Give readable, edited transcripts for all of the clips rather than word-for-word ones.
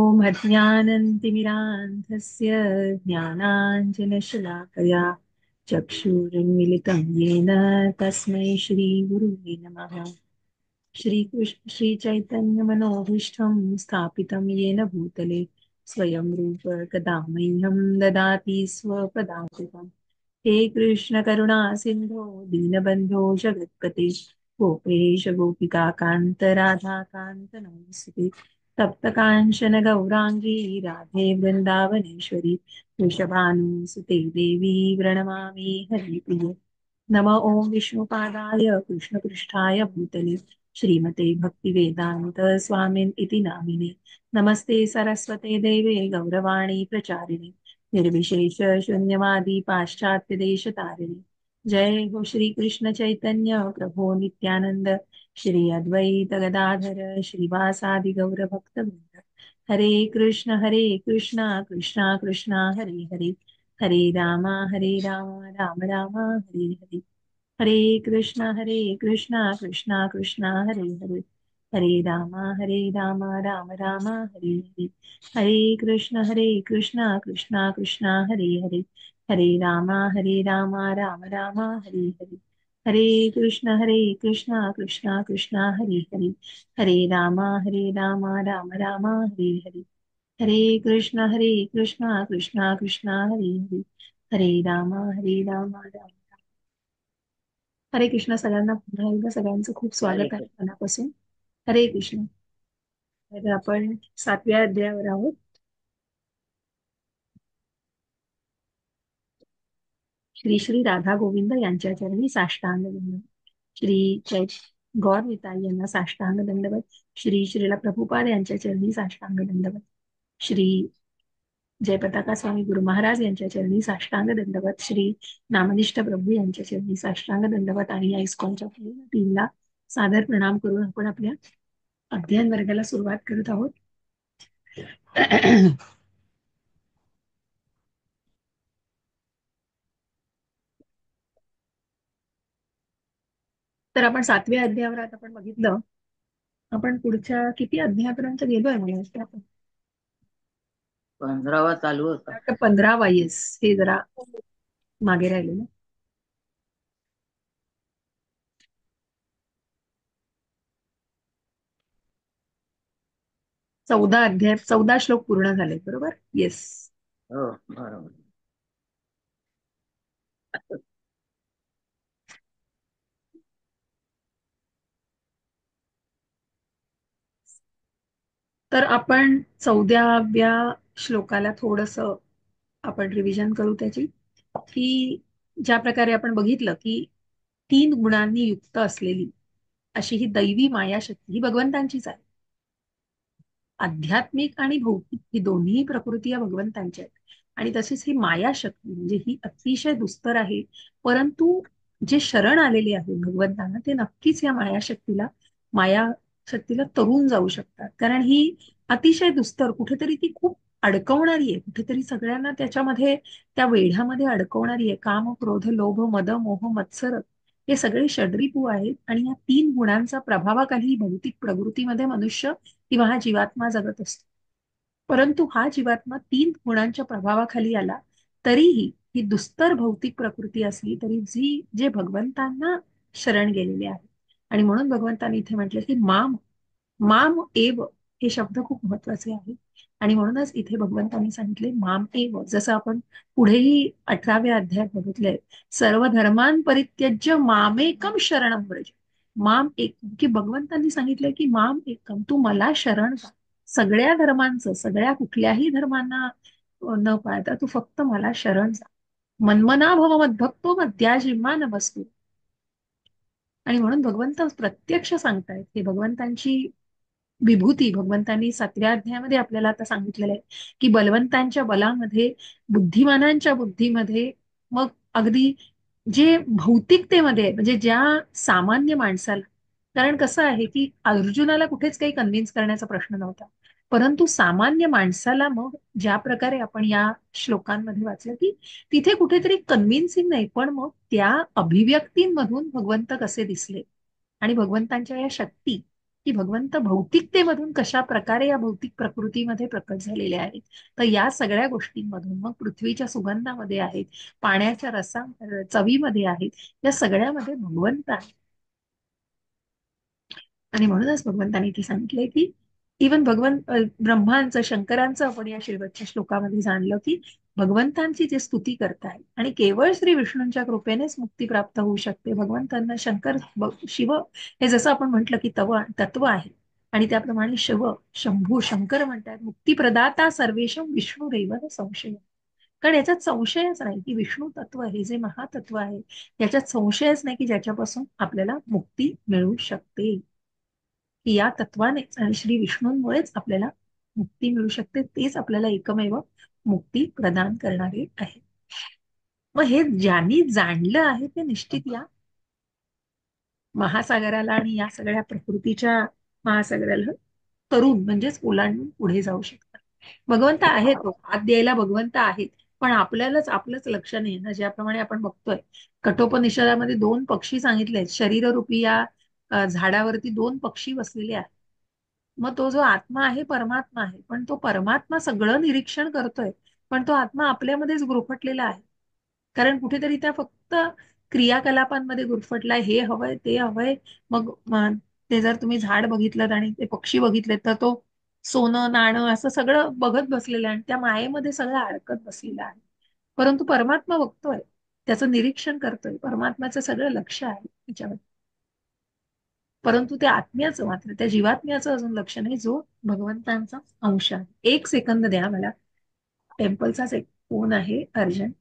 ॐ अज्ञानतिमिरान्धस्य ज्ञानाञ्जनशलाकया चक्षुरुन्मिलितं येन तस्मै श्रीगुरुवे नमः। श्रीकृष्ण श्रीचैतन्यमनोभीष्टं स्थापितं येन भूतले स्वयं रूप कदा मह्यं ददाति स्वपदान्तिकम्। हे कृष्ण करुणा सिन्धो दीनबन्धो जगत्पते गोपेश गोपिका कान्त राधा कान्त नमोऽस्तुते। तप्त काञ्चन गौराङ्गी राधे वृन्दावनेश्वरी वृषभानुसुते देवी प्रणमामि हरिप्रिये। नम ओं विष्णुपादाय कृष्णपृष्ठाय भूतले श्रीमते भक्तिवेदान्त स्वामिन् इति नामिने। नमस्ते सरस्वते देवे गौरवाणी प्रचारिणे निर्विशेष शून्यवादी पाश्चात्य देश तारिणे। जय हो श्री कृष्ण चैतन्य प्रभो नित्यानंद श्री अद्वैत गदाधर श्रीवासादि गौर भक्तवृंद। हरे कृष्णा कृष्णा कृष्णा हरे हरे हरे राम राम राम हरे हरे। हरे कृष्णा कृष्णा कृष्णा हरे हरे हरे राम राम राम हरे हरे। हरे कृष्णा कृष्णा कृष्णा हरे राम राम राम हरे हरे। हरे कृष्णा कृष्णा कृष्णा हरे राम राम राम हरे हरे। हरे कृष्णा कृष्णा कृष्णा हरे राम राम। हरे कृष्ण सगळ्यांना पुन्हा एकदा सगळ्यांचं खूप हरे स्वागत आहे कृष्ण. मनापासून। हरे कृष्ण। तर आपण 7व्या अध्यायावर आहोत। श्री श्री राधा गोविंद यांच्या चरणी साष्टांग दंडवत। श्री गौर निताई यांना साष्टांग दंडवत। श्री श्रीला प्रभुपाद यांच्या चरणी साष्टांग दंडवत। श्री जयपताका स्वामी गुरु महाराज यांच्या चरणी साष्टांग दंडवत। श्री नामनिष्ठ प्रभू यांच्या चरणी साष्टांग दंडवत आणि या इस्कॉनच्या पूर्ण टीमला सादर प्रणाम करून आपण आपल्या अध्ययन वर्गाला सुरुवात करत आहोत। तर आपण 7व्या अध्यायावर आता आपण बघितलं। आपण पुढच्या किती अध्यायापर्यंत गेलोय मला वाटतं आपण 15वा चालू होता. 15वा येस हे जरा मागे राहिलेलं। 14 अध्याय 14 श्लोक पूर्ण झाले बरोबर येस। हो, बरोबर. तर आपण 14व्या श्लोकाला थोडस आपण रिव्हिजन करू त्याची, की ज्या प्रकारे आपण बघितलं की 3 गुणांनी युक्त असलेली अशी ही दैवी मायाशक्ती ही भगवंतांचीच आहे। आध्यात्मिक आणि भौतिक ही दोन्ही प्रकृती या भगवंतांच्या आहेत। आणि तशीच ही मायाशक्ती म्हणजे ही अतिशय दुस्तर आहे, परंतु जे शरण आलेले आहेत भगवंतांना ते नक्कीच या मायाशक्तीला तरून जाऊ शकतात। कारण ही अतिशय दुस्तर, कुठेतरी ती खूप अडकवणारी आहे, कुठेतरी सगळ्यांना त्याच्यामध्ये त्या वेढ्यामध्ये अडकवणारी आहे। काम क्रोध लोभ मद मोह मत्सर हे सगळे षड्रिपू आहेत आणि या 3 गुणांचा प्रभावाखाली भौतिक प्रकृतीमध्ये मनुष्य किंवा हा जीवात्मा जगत असतो। परंतु हा जीवात्मा 3 गुणांच्या प्रभावाखाली आला तरीही ही दुस्तर भौतिक प्रकृती असली तरी जे भगवंतांना शरण गेलेले आहे। आणि म्हणून भगवंतांनी इथे म्हटलं की माम माम एव हे शब्द खूप महत्वाचे आहे। आणि म्हणूनच इथे भगवंतांनी सांगितले माम एव, जसं आपण पुढेही 18व्या अध्यायात बघितलंय, सर्व धर्मान् परित्यज्य मामेकम शरणं व्रज। माम एक, की भगवंतांनी सांगितलंय की माम एकम, तू मला शरण जा। सगळ्या धर्मांचं, सगळ्या कुठल्याही धर्मांना न पाळता तू फक्त मला शरण जा। मन्मना भव मद्भक्तो मद्याजिम्मा नमस्तु। आणि म्हणून भगवंत प्रत्यक्ष सांगतायत हे भगवंतांची विभूती भगवंतांनी 7व्या अध्यायामध्ये आपल्याला आता सांगितलेलं आहे की बलवंतांच्या बलामध्ये, बुद्धिमानांच्या बुद्धीमध्ये, मग अगदी जे भौतिकतेमध्ये आहे, म्हणजे ज्या सामान्य माणसाला, कारण कसं आहे की अर्जुनाला कुठेच काही कन्व्हिन्स करण्याचा प्रश्न नव्हता, परंतु सामान्य माणसाला मग ज्या प्रकारे आपण या श्लोकांमध्ये वाचलं की तिथे कुठेतरी कन्व्हिन्सिंग नाही, पण मग त्या अभिव्यक्तींमधून भगवंत कसे दिसले आणि भगवंतांच्या या शक्ती की भगवंत भौतिकतेमधून कशा प्रकारे या भौतिक प्रकृतीमध्ये प्रकट झालेले आहेत. तर या सगळ्या गोष्टींमधून मग पृथ्वीच्या सुगंधामध्ये आहेत, पाण्याच्या रसा चवीमध्ये आहेत, या सगळ्यामध्ये भगवंत आहे. आणि म्हणूनच भगवंतांनी इथे सांगितलंय की इवन ब्रह्मांचं शंकरांचं आपण या शेवटच्या श्लोकामध्ये जाणलं की भगवंतांची जे स्तुती करतायत आणि केवळ श्री विष्णूंच्या कृपेनेच मुक्ती प्राप्त होऊ शकते. भगवंतांना शिव हे जसं आपण म्हटलं की तत्व आहे आणि त्याप्रमाणे शिव शंभू शंकर म्हणतात मुक्ती प्रदाता सर्वेशम विष्णू रेवल संशय. कारण याच्यात संशयच नाही की विष्णू तत्व हे जे महातत्व आहे याच्यात संशयच नाही की ज्याच्यापासून आपल्याला मुक्ती मिळू शकते. की या तत्वानेच आणि श्री विष्णूंमुळेच आपल्याला मुक्ती मिळू शकते. तेच आपल्याला एकमेव मुक्ती प्रदान करणारे आहे. मग हे ज्यांनी जाणलं आहे ते निश्चित या महासागराला आणि या सगळ्या प्रकृतीच्या महासागराला तरुण म्हणजेच ओलांडून पुढे जाऊ शकतात. भगवंत आहे तो हात द्यायला भगवंत आहेत. पण आपलंच लक्ष नाही ना. ज्याप्रमाणे आपण बघतोय कठोपनिषदामध्ये दोन पक्षी सांगितले शरीररूपी या झाडावरती दोन पक्षी बसलेले आहेत. मग तो जो आत्मा आहे परमात्मा आहे पण तो परमात्मा सगळं निरीक्षण करतोय. पण तो आत्मा आपल्यामध्येच गुरफटलेला आहे. कारण कुठेतरी त्या फक्त क्रियाकलापांमध्ये गुरफटलाय. हे हवंय ते हवंय. मग ते जर तुम्ही झाड बघितलं आणि ते पक्षी बघितले तर तो सोनं नाणं असं सगळं बघत बसलेलं आहे आणि त्या मायेमध्ये सगळं अडकत बसलेलं आहे. परंतु परमात्मा बघतोय, त्याचं निरीक्षण करतोय. परमात्म्याचं सगळं लक्ष आहे त्याच्यावर. परंतु त्या आत्म्याचं मात्र त्या जीवात्म्याचं अजून लक्ष नाही जो भगवंतांचा अंश आहे. एक सेकंद द्या मला. टेम्पलचाच एक फोन आहे अर्जंट.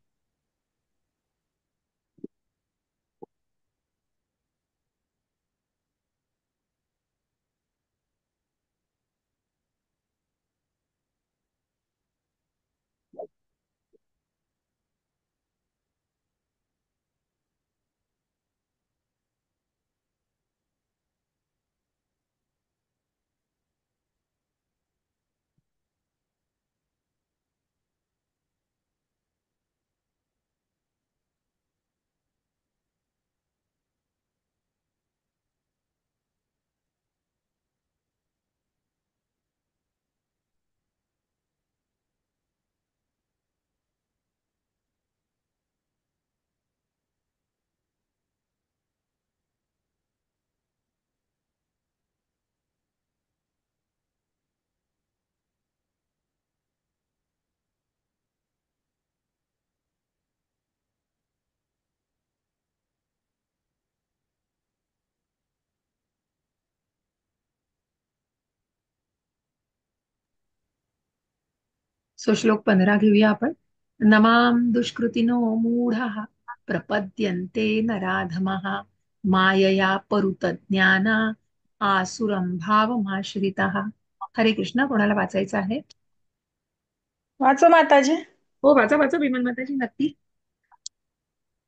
सो श्लोक 15 घेऊया आपण. नमाम दुष्कृतिनो मूढः प्रपद्यन्ते नराधमः मायया परुतज्ञाना आसुरं भावमाश्रिताः. हरे कृष्ण. कोणाला वाचायचं आहे? वाचो माताजी. हो वाचा वाचा विमल माताजी नक्की.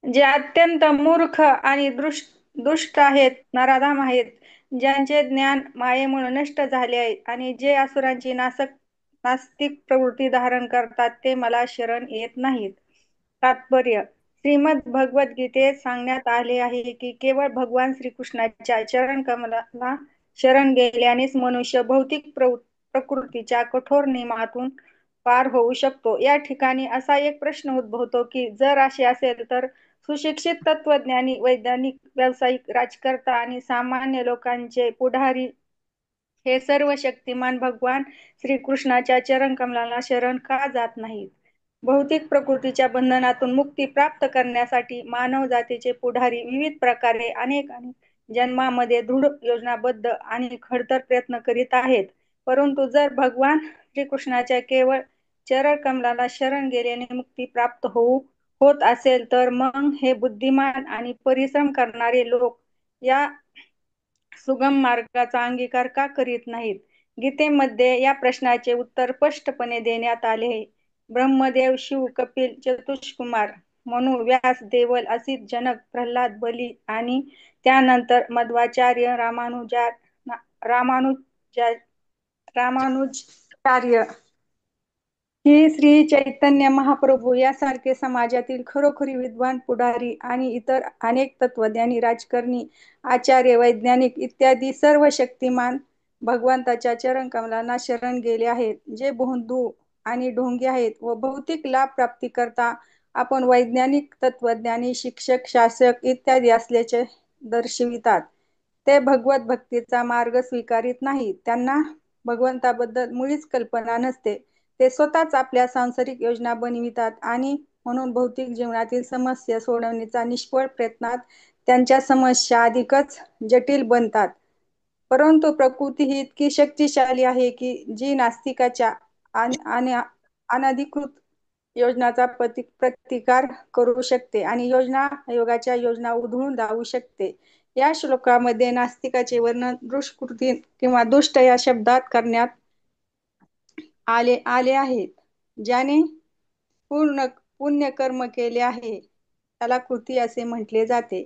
जे अत्यंत मूर्ख आणि दुष्ट आहेत, नराधाम आहेत, ज्यांचे ज्ञान मायेमुळे नष्ट झाले आहे आणि जे असुरांची नास्तिक प्रवृत्ती धारण करतात ते मला शरण येत नाहीत. तात्पर्य: श्रीमद भगवद्गीतेत सांगण्यात आले आहे की केवळ भगवान श्रीकृष्णाच्या चरण कमलाला शरण गेल्यानेच मनुष्य भौतिक प्रकृतीच्या कठोर नियमातून पार होऊ शकतो. या ठिकाणी असा एक प्रश्न उद्भवतो की जर असे असेल तर सुशिक्षित तत्वज्ञानी, वैज्ञानिक, व्यावसायिक, राजकर्ता आणि सामान्य लोकांचे पुढारी हे सर्व शक्तिमान भगवान श्रीकृष्णाच्या चरण कमलाला शरण का जात नाहीत? भौतिक प्रकृतीच्या बंधनातून मुक्ती प्राप्त करण्यासाठी मानव जातीचे पुढारी विविध प्रकारे अनेक जन्मामध्ये दृढ योजनाबद्ध आणि खडतर प्रयत्न करीत आहेत. परंतु जर भगवान श्रीकृष्णाच्या केवळ चरण कमलाला शरण गेल्याने मुक्ती प्राप्त होत असेल तर मग हे बुद्धिमान आणि परिश्रम करणारे लोक या सुगम मार्गाचा अंगीकार का करीत नाहीत? गीतेमध्ये या प्रश्नाचे उत्तर स्पष्टपणे देण्यात आले आहे. ब्रह्मदेव, शिव, कपिल, चतुष्कुमार, मनु, व्यास, देवल, असित, जनक, प्रल्हाद, बली आणि त्यानंतर मध्वाचार्य, रामानुजा रामानुजाचार्य ही श्री चैतन्य महाप्रभू यासारखे समाजातील खरोखरी विद्वान पुढारी आणि इतर अनेक तत्वज्ञानी, राजकारणी, आचार्य, वैज्ञानिक इत्यादी सर्व शक्तिमान भगवंताच्या चरणकमलांना शरण गेले आहेत, जे भोंदू आणि ढोंगी आहेत व भौतिक लाभ प्राप्ती करता आपण वैज्ञानिक, तत्वज्ञानी, शिक्षक, शासक इत्यादी असल्याचे दर्शवितात. ते भगवत भक्तीचा मार्ग स्वीकारित नाहीत. त्यांना भगवंताबद्दल मुळीच कल्पना नसते. ते स्वतःच आपल्या सांसारिक योजना बनवितात आणि म्हणून भौतिक जीवनातील समस्या सोडवण्याचा निष्फळ प्रयत्नात त्यांच्या समस्या अधिकच जटिल बनतात. परंतु प्रकृती ही इतकी शक्तिशाली आहे की जी नास्तिकाच्या आणि अनधिकृत योजनाचा प्रतिकार करू शकते आणि योजना आयोगाच्या योजना उधळून लावू शकते. या श्लोकामध्ये नास्तिकाचे वर्णन दुष्कृती किंवा दुष्ट या शब्दात करण्यात आले आहेत. ज्याने पूर्ण पुण्य कर्म केले आहे त्याला कृती असे म्हटले जाते.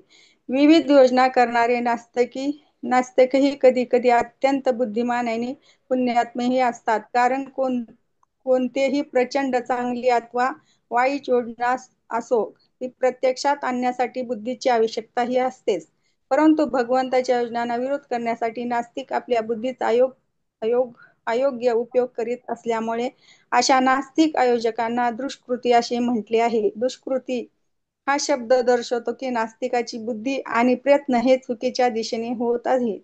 विविध योजना करणारे नास्तिकही कधी कधी अत्यंत बुद्धिमान आणि पुण्यात्मेही असतात. कारण कोणतेही प्रचंड चांगली अथवा वाईट योजना असो ती प्रत्यक्षात आणण्यासाठी बुद्धीची आवश्यकता ही असतेच. परंतु भगवंताच्या योजनांना विरोध करण्यासाठी नास्तिक आपल्या बुद्धीचा अयोग अयोग्य उपयोग करीत असल्यामुळे अशा नास्तिक आयोजकांना दुष्कृती असे म्हटले आहे. दुष्कृती हा शब्द दर्शवतो की नास्तिकाची बुद्धी आणि प्रयत्न हे चुकीच्या दिशेने होत आहेत.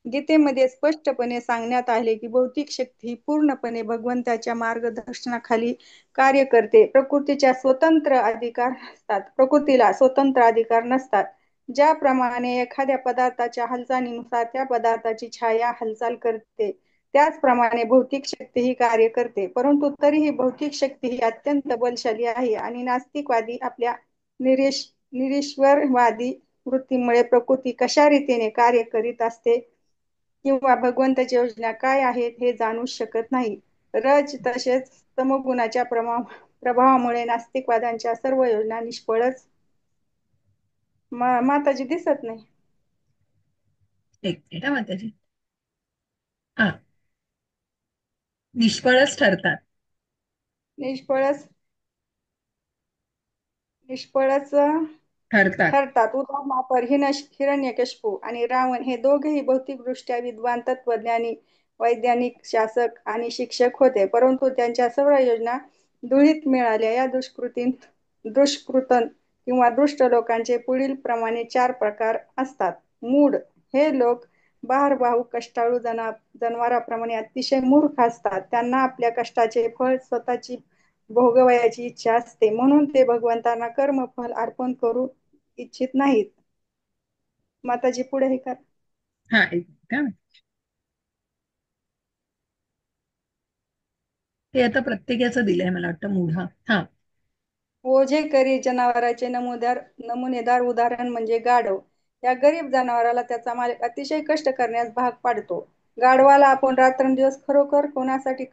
गीतेमध्ये स्पष्टपणे सांगण्यात आले की भौतिक शक्ती ही पूर्णपणे भगवंताच्या मार्गदर्शनाखाली कार्य करते. प्रकृतीला स्वतंत्र अधिकार नसतात. ज्याप्रमाणे एखाद्या पदार्थाच्या हालचालीनुसार त्या पदार्थाची छाया हालचाल करते, त्याचप्रमाणे भौतिक शक्ती ही कार्य करते. परंतु तरीही भौतिक शक्ती ही अत्यंत बलशाली आहे आणि नास्तिकवादी आपल्या निरीश्वरवादी वृत्तीमुळे प्रकृती कशा रीतीने कार्य करीत असते किंवा भगवंताची योजना काय आहेत हे जाणू शकत नाही. तसेच तमोगुणाच्या प्रभावामुळे नास्तिकवादांच्या सर्व योजना निष्फळच. माताजी दिसत नाही. एक मिनिट हा माताजी. हा, निष्फळच ठरतात. निष्फळच निष्फळच ठरतात. ठरतात. उदाहरणार्थ हिरण्यकशिपू आणि रावण हे दोघेही भौतिकदृष्ट्या विद्वान, तत्वज्ञानी, वैज्ञानिक, शासक आणि शिक्षक होते. परंतु त्यांच्या सर्व योजना धुळीत मिळाल्या. या दुष्कृतन किंवा दुष्ट लोकांचे पुढील प्रमाणे 4 प्रकार असतात. मूढ हे लोक बहारबाहू कष्टाळू जनावरांप्रमाणे अतिशय मूर्ख असतात. त्यांना आपल्या कष्टाचे फळ स्वतःची भोगवयाची इच्छा असते, म्हणून ते भगवंतांना कर्मफल अर्पण करू इच्छित नाहीत. माताजी पुढे हे कर. हा, एक मिनिट हा. हे आता प्रत्येकाचं दिलंय मला वाटतं मूढा. हा. ओझे करी जनावरांचे नमुनेदार उदाहरण म्हणजे गाढव. या गरीब जनावराला त्याचा मालक अतिशय कष्ट करण्यास भाग पाडतो. गाढवाला आपण रात्रंदिवस खरोखर कोणासाठी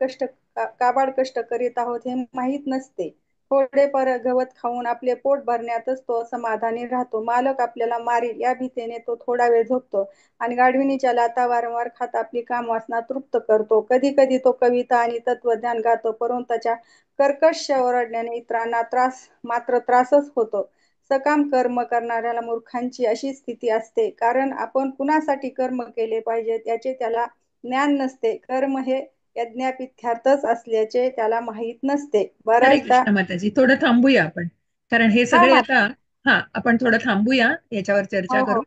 काबाड कष्ट करीत आहोत हे माहीत नसते. थोडेफार गवत खाऊन आपले पोट भरण्यातच तो समाधानी राहतो. मालक आपल्याला मारील या भीतीने तो थोडा वेळ झोपतो आणि गाढविणीच्या लाथा वारंवार खात आपली कामवासना तृप्त करतो. कधी कधी तो कविता आणि तत्वज्ञान गातो, परंतु त्याच्या कर्कश ओरडण्याने इतरांना त्रासच होतो. सकाम कर्म करणाऱ्याला मूर्खांची अशी स्थिती असते, कारण आपण कुणासाठी कर्म केले पाहिजेत याचे त्याला ज्ञान नसते. कर्म हे यज्ञापित्यार्थच असल्याचे त्याला माहीत नसते. हरे बऱ्याचदा. कृष्ण माताजी, थोडं थांबूया आपण, कारण हे हा सगळे हा. आता. हा, आपण थोडं थांबूया, याच्यावर हो चर्चा हो. करू.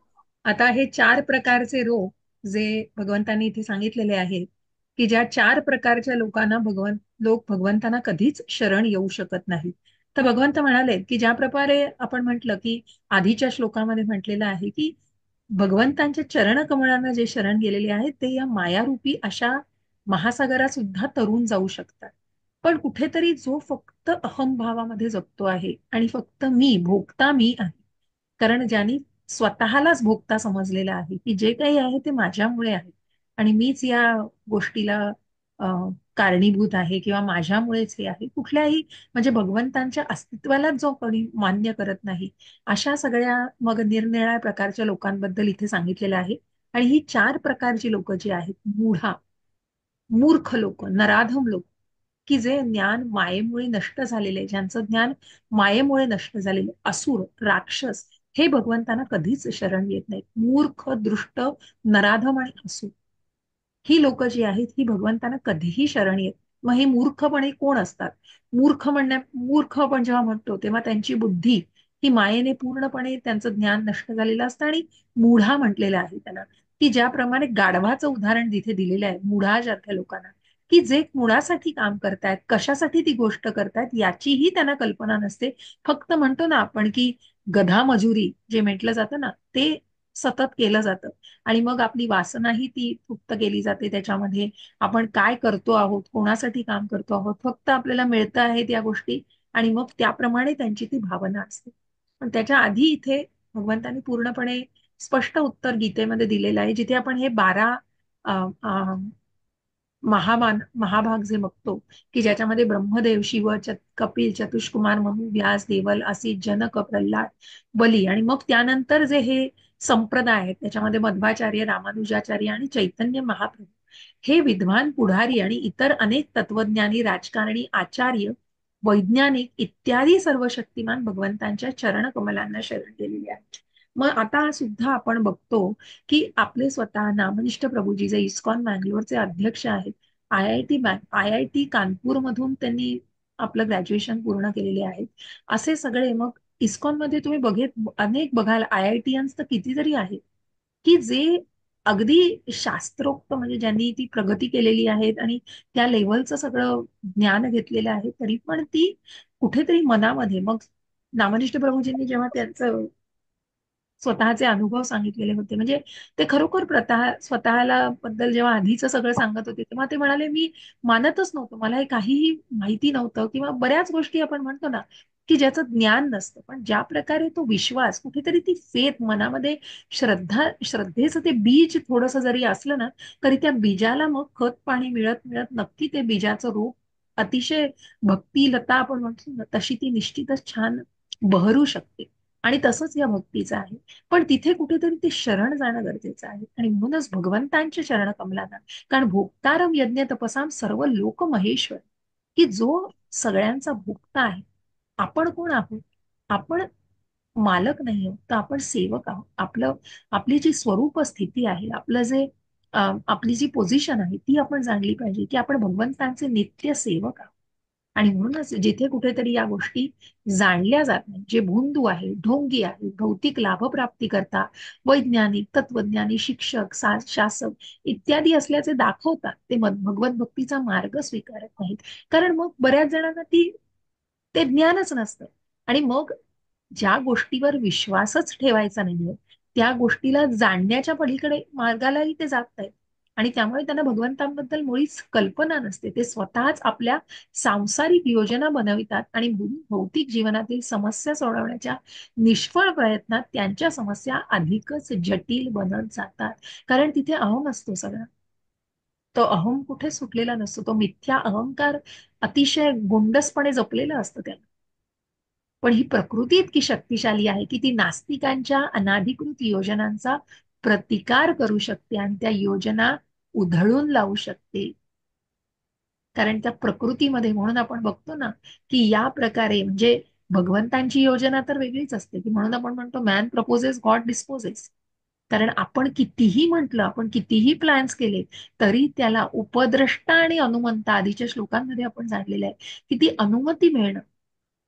आता हे 4 प्रकारचे रोग जे भगवंतांनी इथे सांगितलेले आहेत, की ज्या 4 प्रकारच्या लोकांना लोक भगवंतांना कधीच शरण येऊ शकत नाही. तर भगवंत म्हणाले की ज्या प्रकारे आपण म्हटलं की आधीच्या श्लोकामध्ये म्हटलेलं आहे की भगवंतांच्या चरण कमळांना जे शरण गेलेले आहेत ते या मायारूपी अशा महासागरात सुद्धा तरून जाऊ शकतात. पण कुठेतरी जो फक्त अहंभावामध्ये जगतो आहे आणि फक्त भोगता मी आहे, कारण ज्यांनी स्वतःलाच भोगता समजलेला आहे की जे काही आहे ते माझ्यामुळे आहे आणि मीच या गोष्टीला कारणीभूत आहे किंवा माझ्यामुळेच हे आहे, कुठल्याही म्हणजे भगवंतांच्या अस्तित्वालाच जो कोणी मान्य करत नाही, अशा सगळ्या मग निरनिराळ्या प्रकारच्या लोकांबद्दल इथे सांगितलेलं आहे. आणि ही 4 प्रकारची लोक जी आहेत, मूर्ख लोक, नराधम लोक, की जे ज्ञान मायेमुळे नष्ट झालेले, ज्यांचं ज्ञान मायेमुळे नष्ट झालेले, असुर, राक्षस, हे भगवंतांना कधीच शरण येत नाहीत. मूर्ख, दृष्ट, नराधम आणि असुर ही लोक जी आहेत ही भगवंतांना कधीही शरण येत. मग हे मूर्खपणे कोण असतात? मूर्ख आपण जेव्हा म्हणतो तेव्हा त्यांची बुद्धी ही मायेने पूर्णपणे त्यांचं ज्ञान नष्ट झालेलं असतं, आणि मूढा म्हटलेलं आहे त्यांना, की ज्याप्रमाणे गाढवाचं उदाहरण तिथे दिलेलं आहे मूढासारख्या लोकांना, की जे मुळासाठी काम करतायत, कशासाठी ती गोष्ट करतायत याचीही त्यांना कल्पना नसते. फक्त म्हणतो ना आपण की गधा मजुरी जे म्हटलं जातं ना, ते सतत केलं जातं. आणि मग आपली वासनाही ती तृप्त केली जाते त्याच्यामध्ये. आपण काय करतो आहोत, कोणासाठी काम करतो आहोत, फक्त आपल्याला मिळतं आहे त्या गोष्टी, आणि मग त्याप्रमाणे त्यांची ती भावना असते. पण त्याच्या आधी इथे भगवंतांनी पूर्णपणे स्पष्ट उत्तर गीतेमध्ये दिलेलं आहे, जिथे आपण हे 12 महाभाग जे बघतो, की ज्याच्यामध्ये ब्रह्मदेव, शिव, कपिल, चतुष्कुमार, मनु, व्यास, देवल, असित, जनक, प्रल्हाद, बली, आणि मग त्यानंतर जे हे संप्रदाय आहेत त्याच्यामध्ये मध्वाचार्य, रामानुजाचार्य आणि चैतन्य महाप्रभू, हे विद्वान पुढारी आणि इतर अनेक तत्वज्ञानी, राजकारणी, आचार्य, वैज्ञानिक इत्यादी सर्व शक्तिमान भगवंतांच्या चरण कमलांना शरण गेलेले आहेत. मग आता सुद्धा आपण बघतो की आपले स्वतः नामनिष्ठ प्रभूजी जे इस्कॉन मँगलोरचे अध्यक्ष आहेत, आय आय टी कानपूर मधून त्यांनी आपलं ग्रॅज्युएशन पूर्ण केलेले आहेत. असे सगळे मग इस्कॉन मध्ये तुम्ही अनेक बघाल IITians तर कितीतरी आहेत, की जे अगदी शास्त्रोक्त, म्हणजे ज्यांनी ती प्रगती केलेली आहेत आणि त्या लेवलचं सगळं ज्ञान घेतलेलं आहे, तरी पण ती कुठेतरी मनामध्ये मग नामनिष्ठ प्रभूजींनी जेव्हा त्यांचं स्वतःचे अनुभव सांगितलेले होते, म्हणजे ते खरोखर स्वतःला बद्दल जेव्हा आधीचं सगळं सांगत होते तेव्हा ते म्हणाले, मी मानतच नव्हतं, मला हे काहीही माहिती नव्हतं, किंवा बऱ्याच गोष्टी आपण म्हणतो ना की ज्याचं ज्ञान नसतं, पण ज्या प्रकारे तो विश्वास, कुठेतरी ती फेथ मनामध्ये, श्रद्धेचं ते बीज थोडस जरी असलं ना, तरी त्या बीजाला मग खत पाणी मिळत मिळत नक्की ते बीजाचं रोप अतिशय भक्तिलता आपण म्हणतो ना, तशी ती निश्चितच छान बहरू शकते. आणि तसंच या भक्तीचं आहे. पण तिथे कुठेतरी ते शरण जाणं गरजेचं आहे, आणि म्हणूनच भगवंतांच्या शरण कमलाना, कारण भोक्तारम यज्ञ तपसाम सर्व लोक महेश्वर, की जो सगळ्यांचा भोक्ता आहे. आपण कोण आहोत? आपण मालक नाही आहोत, तर आपण सेवक आहोत. आपली जी स्वरूप स्थिती आहे, आपलं जे आपली जी पोझिशन आहे ती आपण जाणली पाहिजे, की आपण भगवंतांचे नित्य सेवक आहोत. आणि म्हणूनच जिथे कुठेतरी या गोष्टी जाणल्या जात नाही, जे भोंदू आहे, ढोंगी आहे, भौतिक लाभप्राप्ती करता वैज्ञानिक, तत्वज्ञानी, शिक्षक, शासक इत्यादी असल्याचे दाखवतात, ते भगवत भक्तीचा मार्ग स्वीकारत नाहीत. कारण मग बऱ्याच जणांना ते ज्ञानच नसतं. आणि मग ज्या गोष्टीवर विश्वासच ठेवायचा नाहीये, त्या गोष्टीला जाणण्याच्या पलीकडे मार्गालाही ते जात नाहीत. आणि त्यामुळे त्यांना भगवंतांबद्दल मुळीच कल्पना नसते. ते स्वतःच आपल्या सांसारिक योजना बनवितात, आणि भौतिक जीवनातील समस्या सोडवण्याच्या निष्फळ प्रयत्नात त्यांच्या समस्या अधिकच जटिल बनत जातात. कारण तिथे अहम असतो सगळा. तो अहम कुठे सुटलेला नसतो, तो मिथ्या अहंकार अतिशय गोंडसपणे जपलेला असतं त्याला. पण ही प्रकृती इतकी शक्तिशाली आहे की ती नास्तिकांच्या अनाधिकृत योजनांचा प्रतिकार करू शकते आणि त्या योजना उधळून लावू शकते. कारण त्या प्रकृतीमध्ये, म्हणून आपण बघतो ना की या प्रकारे, म्हणजे भगवंतांची योजना तर वेगळीच असते, की म्हणून आपण म्हणतो मॅन प्रपोजेस गॉड डिस्पोजेस. कारण आपण कितीही म्हटलं, आपण कितीही प्लॅन्स केले, तरी त्याला उपद्रष्टा आणि अनुमंता, आधीच्या श्लोकांमध्ये आपण जाणलेलं आहे की ती अनुमती मिळणं,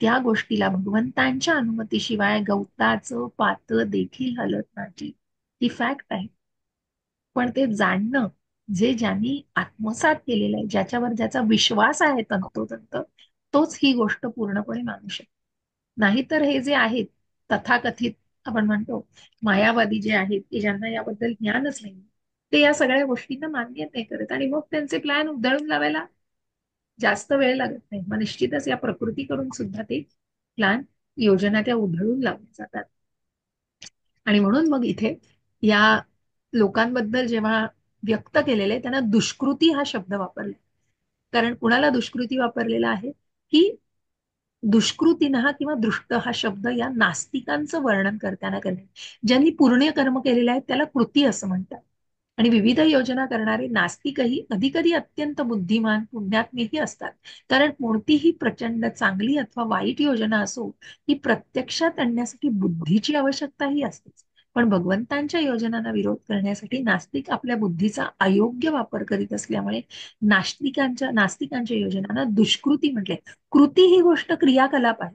त्या गोष्टीला भगवंतांच्या अनुमतीशिवाय गवताचं पात देखील हलत नाही. ही फॅक्ट आहे. पण ते जाणणं, जे ज्यांनी आत्मसात केलेलं आहे, ज्याच्यावर ज्याचा विश्वास आहे तंतोतंत, तोच ही गोष्ट पूर्णपणे मानू शकतो. नाहीतर हे जे आहेत तथाकथित, आपण म्हणतो मायावादी जे आहेत, की ज्यांना याबद्दल ज्ञानच नाही, ते या सगळ्या गोष्टींना मान्य नाही करत, आणि मग त्यांचे प्लॅन उधळून लावायला जास्त वेळ लागत नाही. मग निश्चितच या प्रकृतीकडून सुद्धा ते प्लॅन, योजना त्या उधळून लावल्या जातात. आणि म्हणून मग इथे या लोकांबद्दल जेव्हा व्यक्त केलेले, त्यांना दुष्कृती हा शब्द वापरला. कारण कुणाला दुष्कृती वापरलेला आहे, की दुष्कृतीनं किंवा दृष्ट हा शब्द या नास्तिकांचं वर्णन करताना करणे, ज्यांनी पुण्य कर्म केलेले आहेत त्याला कृती असं म्हणतात. आणि विविध योजना करणारे नास्तिकही कधी कधी अत्यंत बुद्धिमान, पुण्यात्मेही असतात. कारण कोणतीही प्रचंड चांगली अथवा वाईट योजना असो, ती प्रत्यक्षात आणण्यासाठी बुद्धीची आवश्यकताही असते. पण भगवंतांच्या योजनांना विरोध करण्यासाठी नास्तिक आपल्या बुद्धीचा अयोग्य वापर करीत असल्यामुळे नास्तिकांच्या योजनांना दुष्कृती म्हटले. कृती ही गोष्ट क्रियाकलाप आहे.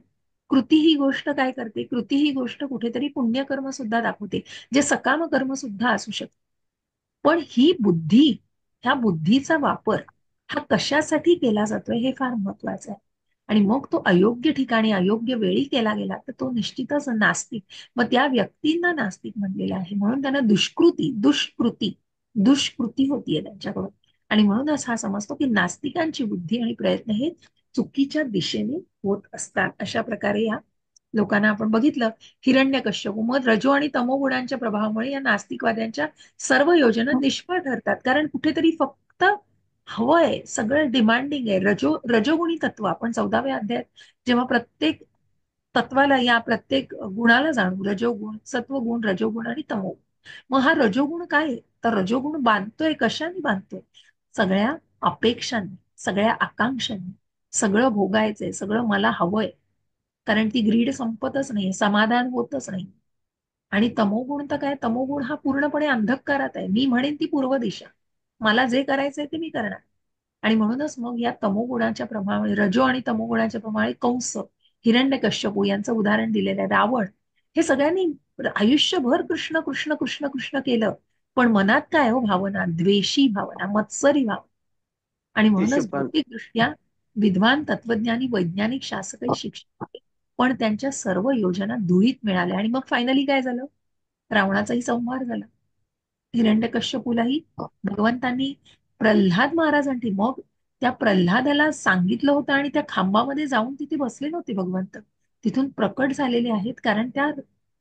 कृती ही गोष्ट काय करते? कृती ही गोष्ट कुठेतरी पुण्यकर्म सुद्धा दाखवते, जे सकाम कर्म सुद्धा असू शकते. पण ही बुद्धी, ह्या बुद्धीचा वापर हा कशासाठी केला जातोय हे फार महत्वाचं आहे. आणि मग तो अयोग्य ठिकाणी अयोग्य वेळी केला गेला तर तो निश्चितच नास्तिक. मग त्या व्यक्तींना नास्तिक म्हणलेलं आहे. म्हणून त्यांना दुष्कृती होतीये त्यांच्याकडून. आणि म्हणूनच हा समजतो की नास्तिकांची बुद्धी आणि प्रयत्न हे चुकीच्या दिशेने होत असतात. अशा प्रकारे या लोकांना आपण बघितलं. हिरण्यकश्यप, मग रजो आणि तमो गुणांच्या प्रभावामुळे या नास्तिकवाद्यांच्या सर्व योजना निष्फळ ठरतात. कारण कुठेतरी फक्त हवंय, सगळं डिमांडिंग आहे. रजोगुणी तत्व आपण 14व्या अध्यायात जेव्हा प्रत्येक तत्वाला, या प्रत्येक गुणाला जाणू, रजोगुण, सत्वगुण, रजोगुण आणि तमोगुण. मग हा रजोगुण काय आहे? तर रजोगुण बांधतोय, कशाने बांधतोय? सगळ्या अपेक्षांनी, सगळ्या आकांक्षांनी. सगळं भोगायचंय, सगळं मला हवंय. कारण ती ग्रीड संपतच नाही, समाधान होतच नाही. आणि तमोगुण तर काय? तमोगुण हा पूर्णपणे अंधकारात आहे. मी म्हणेन ती पूर्व दिशा, मला जे करायचंय ते मी करणार. आणि म्हणूनच मग या तमोगुणाच्या प्रभावामुळे, रजो आणि तमोगुणाच्या प्रभावामुळे कंस, हिरण्यकश्यपू यांचं उदाहरण दिलेलं आहे, रावण, हे सगळ्यांनी आयुष्यभर कृष्ण कृष्ण कृष्ण कृष्ण केलं. पण मनात काय हो? भावना, द्वेषी भावना, मत्सरी भावना. आणि म्हणूनच शिशुपाल. भौतिकदृष्ट्या विद्वान, तत्वज्ञानी, वैज्ञानिक, शासकीय शिक्षक होते. पण त्यांच्या सर्व योजना धुळीत मिळाल्या. आणि मग फायनली काय झालं? रावणाचाही संहार झाला. हिरण्यकश्यपूलाही भगवंतांनी, प्रल्हाद महाराजांनी, मग त्या प्रल्हादाला सांगितलं होतं आणि त्या खांबामध्ये जाऊन तिथे बसले नव्हते भगवंत. तिथून प्रकट झालेले आहेत. कारण त्या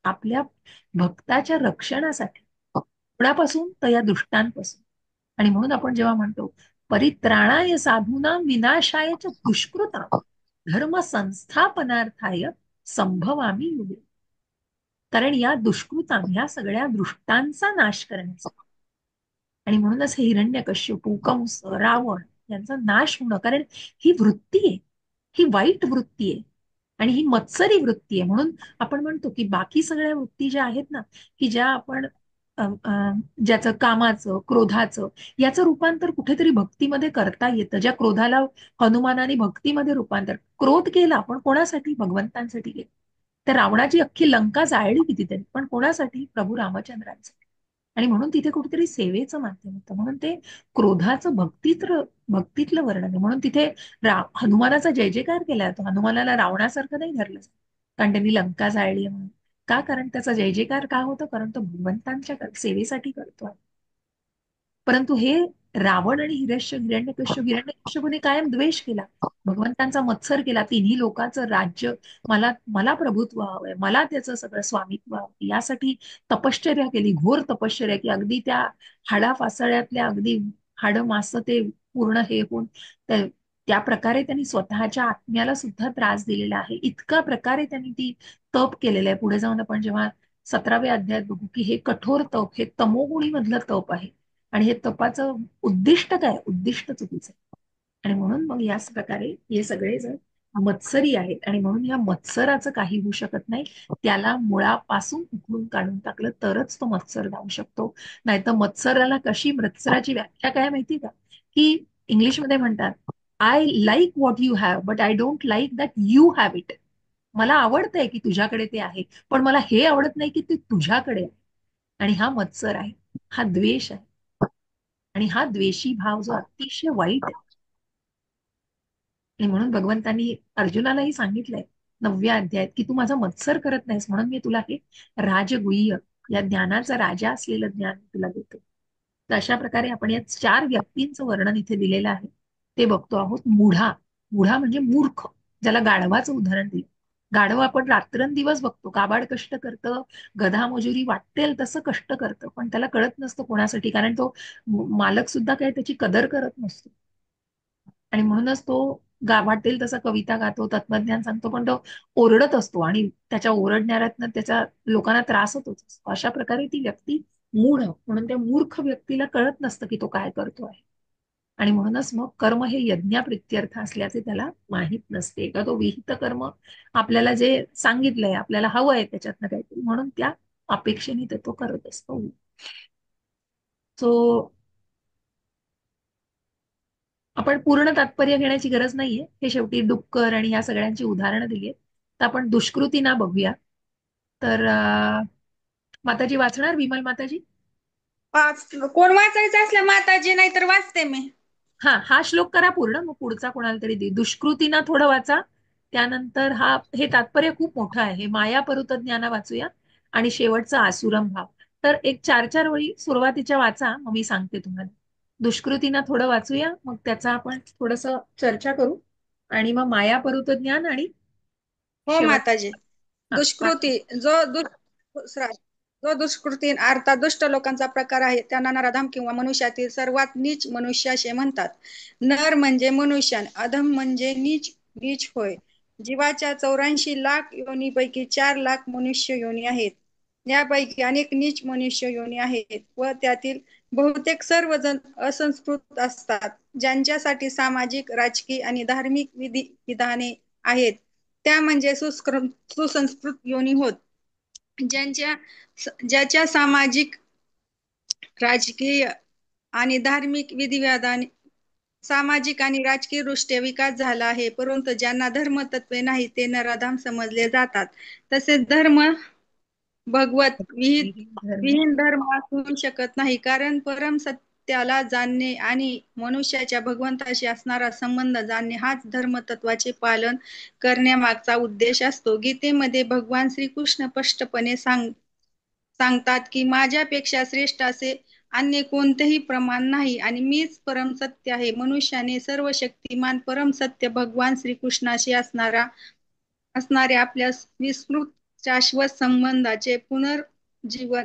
आपल्या भक्ताच्या रक्षणासाठी, कोणापासून? तर या दुष्टांपासून. आणि म्हणून आपण जेव्हा म्हणतो परित्राणाय साधूनां विनाशाय च दुष्कृतां धर्म संस्थापनार्थाय संभवामी युगे. कारण या दुष्कृतां, ह्या सगळ्या दृष्टांचा नाश करण्यासाठी. आणि म्हणूनच हे हिरण्यकश्यपू, कंस, रावण यांचा नाश होणं. कारण ही वृत्ती आहे, ही वाईट वृत्ती आहे. आणि ही मत्सरी वृत्ती आहे. म्हणून आपण म्हणतो की बाकी सगळ्या वृत्ती ज्या आहेत ना, की ज्या आपण ज्याचं कामाचं, क्रोधाचं, याचं रूपांतर कुठेतरी भक्तीमध्ये करता येतं. ज्या क्रोधाला हनुमानाने भक्तीमध्ये रूपांतर, क्रोध केला पण कोणासाठी? भगवंतांसाठी केला. तर रावणाची अख्खी लंका जाळली कितीतरी, पण कोणासाठी? प्रभू रामचंद्रांसाठी. आणि म्हणून तिथे कुठेतरी सेवेचं माध्यम होतं. म्हणून ते क्रोधाचं भक्तीतलं वर्णन आहे. म्हणून तिथे हनुमानाचा जय जयकार केला जातो. हनुमानाला रावणासारखं नाही धरलं जात. कारण त्यांनी लंका जाळली म्हणून. का? कारण त्याचा जय जयकार का होतं? कारण तो भगवंतांच्या सेवेसाठी करतो. परंतु हे रावण आणि हिरण्यकश्यपूने कायम द्वेष केला, भगवंतांचा मत्सर केला. तिन्ही लोकांचं राज्य, मला मला प्रभुत्व हवंय, मला त्याचं सगळं स्वामित्व हवं, यासाठी तपश्चर्या केली, घोर तपश्चर्या, की अगदी त्या हाडाफासळ्यातल्या अगदी हाड मास ते पूर्ण हे होऊन त्या प्रकारे त्यांनी स्वतःच्या आत्म्याला सुद्धा त्रास दिलेला आहे. इतका प्रकारे त्यांनी ती तप केलेलं आहे. पुढे जाऊन आपण जेव्हा 17व्या अध्यायात बघू की हे कठोर तप, हे तमोगुणी मधलं तप आहे. आणि हे तपाचं उद्दिष्ट काय? उद्दिष्ट चुकीचं आहे. आणि म्हणून मग याच प्रकारे हे सगळे जण मत्सरी आहेत. आणि म्हणून या मत्सराचं काही होऊ शकत नाही. त्याला मुळापासून उकळून काढून टाकलं तरच तो मत्सर जाऊ शकतो. नाहीतर मत्सराला कशी, मत्सराची व्याख्या काय माहिती का? की इंग्लिशमध्ये म्हणतात, I like what you have but I don't like that you have it. मला आवडतंय की तुझ्याकडे ते आहे, पण मला हे आवडत नाही की ते तुझ्याकडे आहे. आणि हा मत्सर आहे, हा द्वेष आहे. आणि हा द्वेषी भाव जो अतिशय वाईट आहे. आणि म्हणून भगवंतांनी अर्जुनालाही सांगितलंय 9व्या अध्यायात की तू माझा मत्सर करत नाहीस, म्हणून मी तुला हे राजगुह्य, या ज्ञानाचा राजा असलेलं ज्ञान तुला देतो. तर अशा प्रकारे आपण या 4 व्यक्तींचं वर्णन इथे दिलेलं आहे. ते बघतो आहोत. मुढा म्हणजे मूर्ख, ज्याला गाढवाचं उदाहरण दिलं. गाढव आपण रात्रंदिवस बघतो, काबाड कष्ट करतं, गधा मजुरी वाटेल तसं कष्ट करतं, पण त्याला कळत नसतं कोणासाठी. कारण तो मालक सुद्धा काही त्याची कदर करत नसतो. आणि म्हणूनच तो वाटेल तसा कविता गातो, तत्वज्ञान सांगतो, पण तो ओरडत असतो आणि त्याच्या ओरडणाऱ्यातनं त्याच्या लोकांना त्रास होतोच असतो. अशा प्रकारे ती व्यक्ती मूढ, म्हणून त्या मूर्ख व्यक्तीला कळत नसतं की तो काय करतो आहे. आणि म्हणूनच मग कर्म हे यज्ञाप्रित्यर्थ असल्याचे त्याला माहीत नसते. का तो विहित कर्म, आपल्याला जे सांगितलंय, आपल्याला हवंय त्याच्यातनं काहीतरी, म्हणून त्या अपेक्षेने ते तो करत असतो. सो आपण पूर्ण तात्पर्य घेण्याची गरज नाहीये. हे शेवटी डुक्कर आणि ह्या सगळ्यांची उदाहरणं दिली आहेत. तर आपण दुष्कृती ना बघूया. तर माताजी वाचणार, विमल माताजी? कोण वाचायचं असलं माताजी, नाही तर वाचते मी. हा श्लोक करा पूर्ण, मग पुढचा कोणाला तरी दे. दुष्कृतीना थोडं वाचा. त्यानंतर हे तात्पर्य खूप मोठं आहे. माया परुत ज्ञाना वाचूया आणि शेवटचा आसुरम भाव. तर एक 4-4 वळी सुरुवातीच्या वाचा, मग मी सांगते तुम्हाला. दुष्कृतीना थोडं वाचूया, मग त्याचा आपण थोडस चर्चा करू आणि मग माया परुत ज्ञान आणि हो शेवट. माताजी. हा वाचा. दुष्कृती जो दुष्कृती अर्थात दुष्ट लोकांचा प्रकार आहे त्यांना नराधम किंवा मनुष्यातील सर्वात नीच मनुष्य असे म्हणतात. नर म्हणजे मनुष्य, अधम म्हणजे नीच नीच होय. जीवाच्या 84 लाख योनीपैकी 4 लाख मनुष्य योनी आहेत. यापैकी अनेक नीच मनुष्य योनी आहेत व त्यातील बहुतेक सर्वजण असंस्कृत असतात, ज्यांच्यासाठी सामाजिक, राजकीय आणि धार्मिक विधाने आहेत त्या म्हणजे सुसंस्कृत योनी होत. ज्यांच्या ज्याच्या सामाजिक, राजकीय आणि धार्मिक विधिविधाने सामाजिक आणि राजकीय दृष्ट्या विकास झाला आहे, परंतु ज्यांना धर्मतत्वे नाही ते नराधम समजले जातात. तसेच धर्म भगवत धर्म. विहीन धर्म असू शकत नाही, कारण परम सत्याला जाणणे आणि मनुष्याच्या भगवंताशी असणारा संबंध जाणणे हाच धर्मतत्वाचे पालन करण्यामागचा उद्देश असतो. गीतेमध्ये भगवान श्रीकृष्ण स्पष्टपणे सांगतात की माझ्यापेक्षा श्रेष्ठ असे अन्य कोणतेही प्रमाण नाही आणि मीच परम सत्य आहे. मनुष्याने सर्व शक्तिमान परम सत्य भगवान श्रीकृष्णाशी असणाऱ्या आपल्या विस्तृत शाश्वत संबंधाचे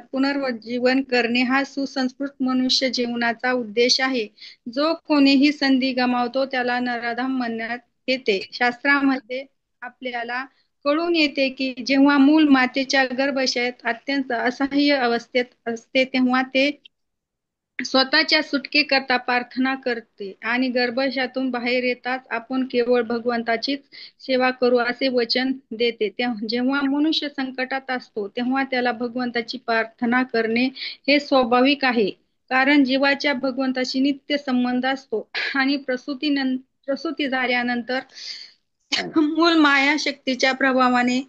पुनर्जीवन करणे हा सुसंस्कृत मनुष्य जीवनाचा उद्देश आहे. जो कोणीही संधी गमावतो त्याला नराधम म्हणण्यात येते. शास्त्रामध्ये आपल्याला कळून येते की जेव्हा मूल मातेच्या गर्भाशयात अत्यंत असह्य अवस्थेत असते तेव्हा ते स्वतःच्या सुटकेकरता प्रार्थना करते आणि गर्भाशयातून बाहेर येताच आपण केवळ भगवंताचीच सेवा करू असे वचन देते. जेव्हा मनुष्य संकटात असतो तेव्हा त्याला भगवंताची प्रार्थना करणे हे स्वाभाविक आहे, कारण जीवाच्या भगवंताशी नित्य संबंध असतो आणि प्रसूती झाल्यानंतर मूल माया शक्तीच्या प्रभावाने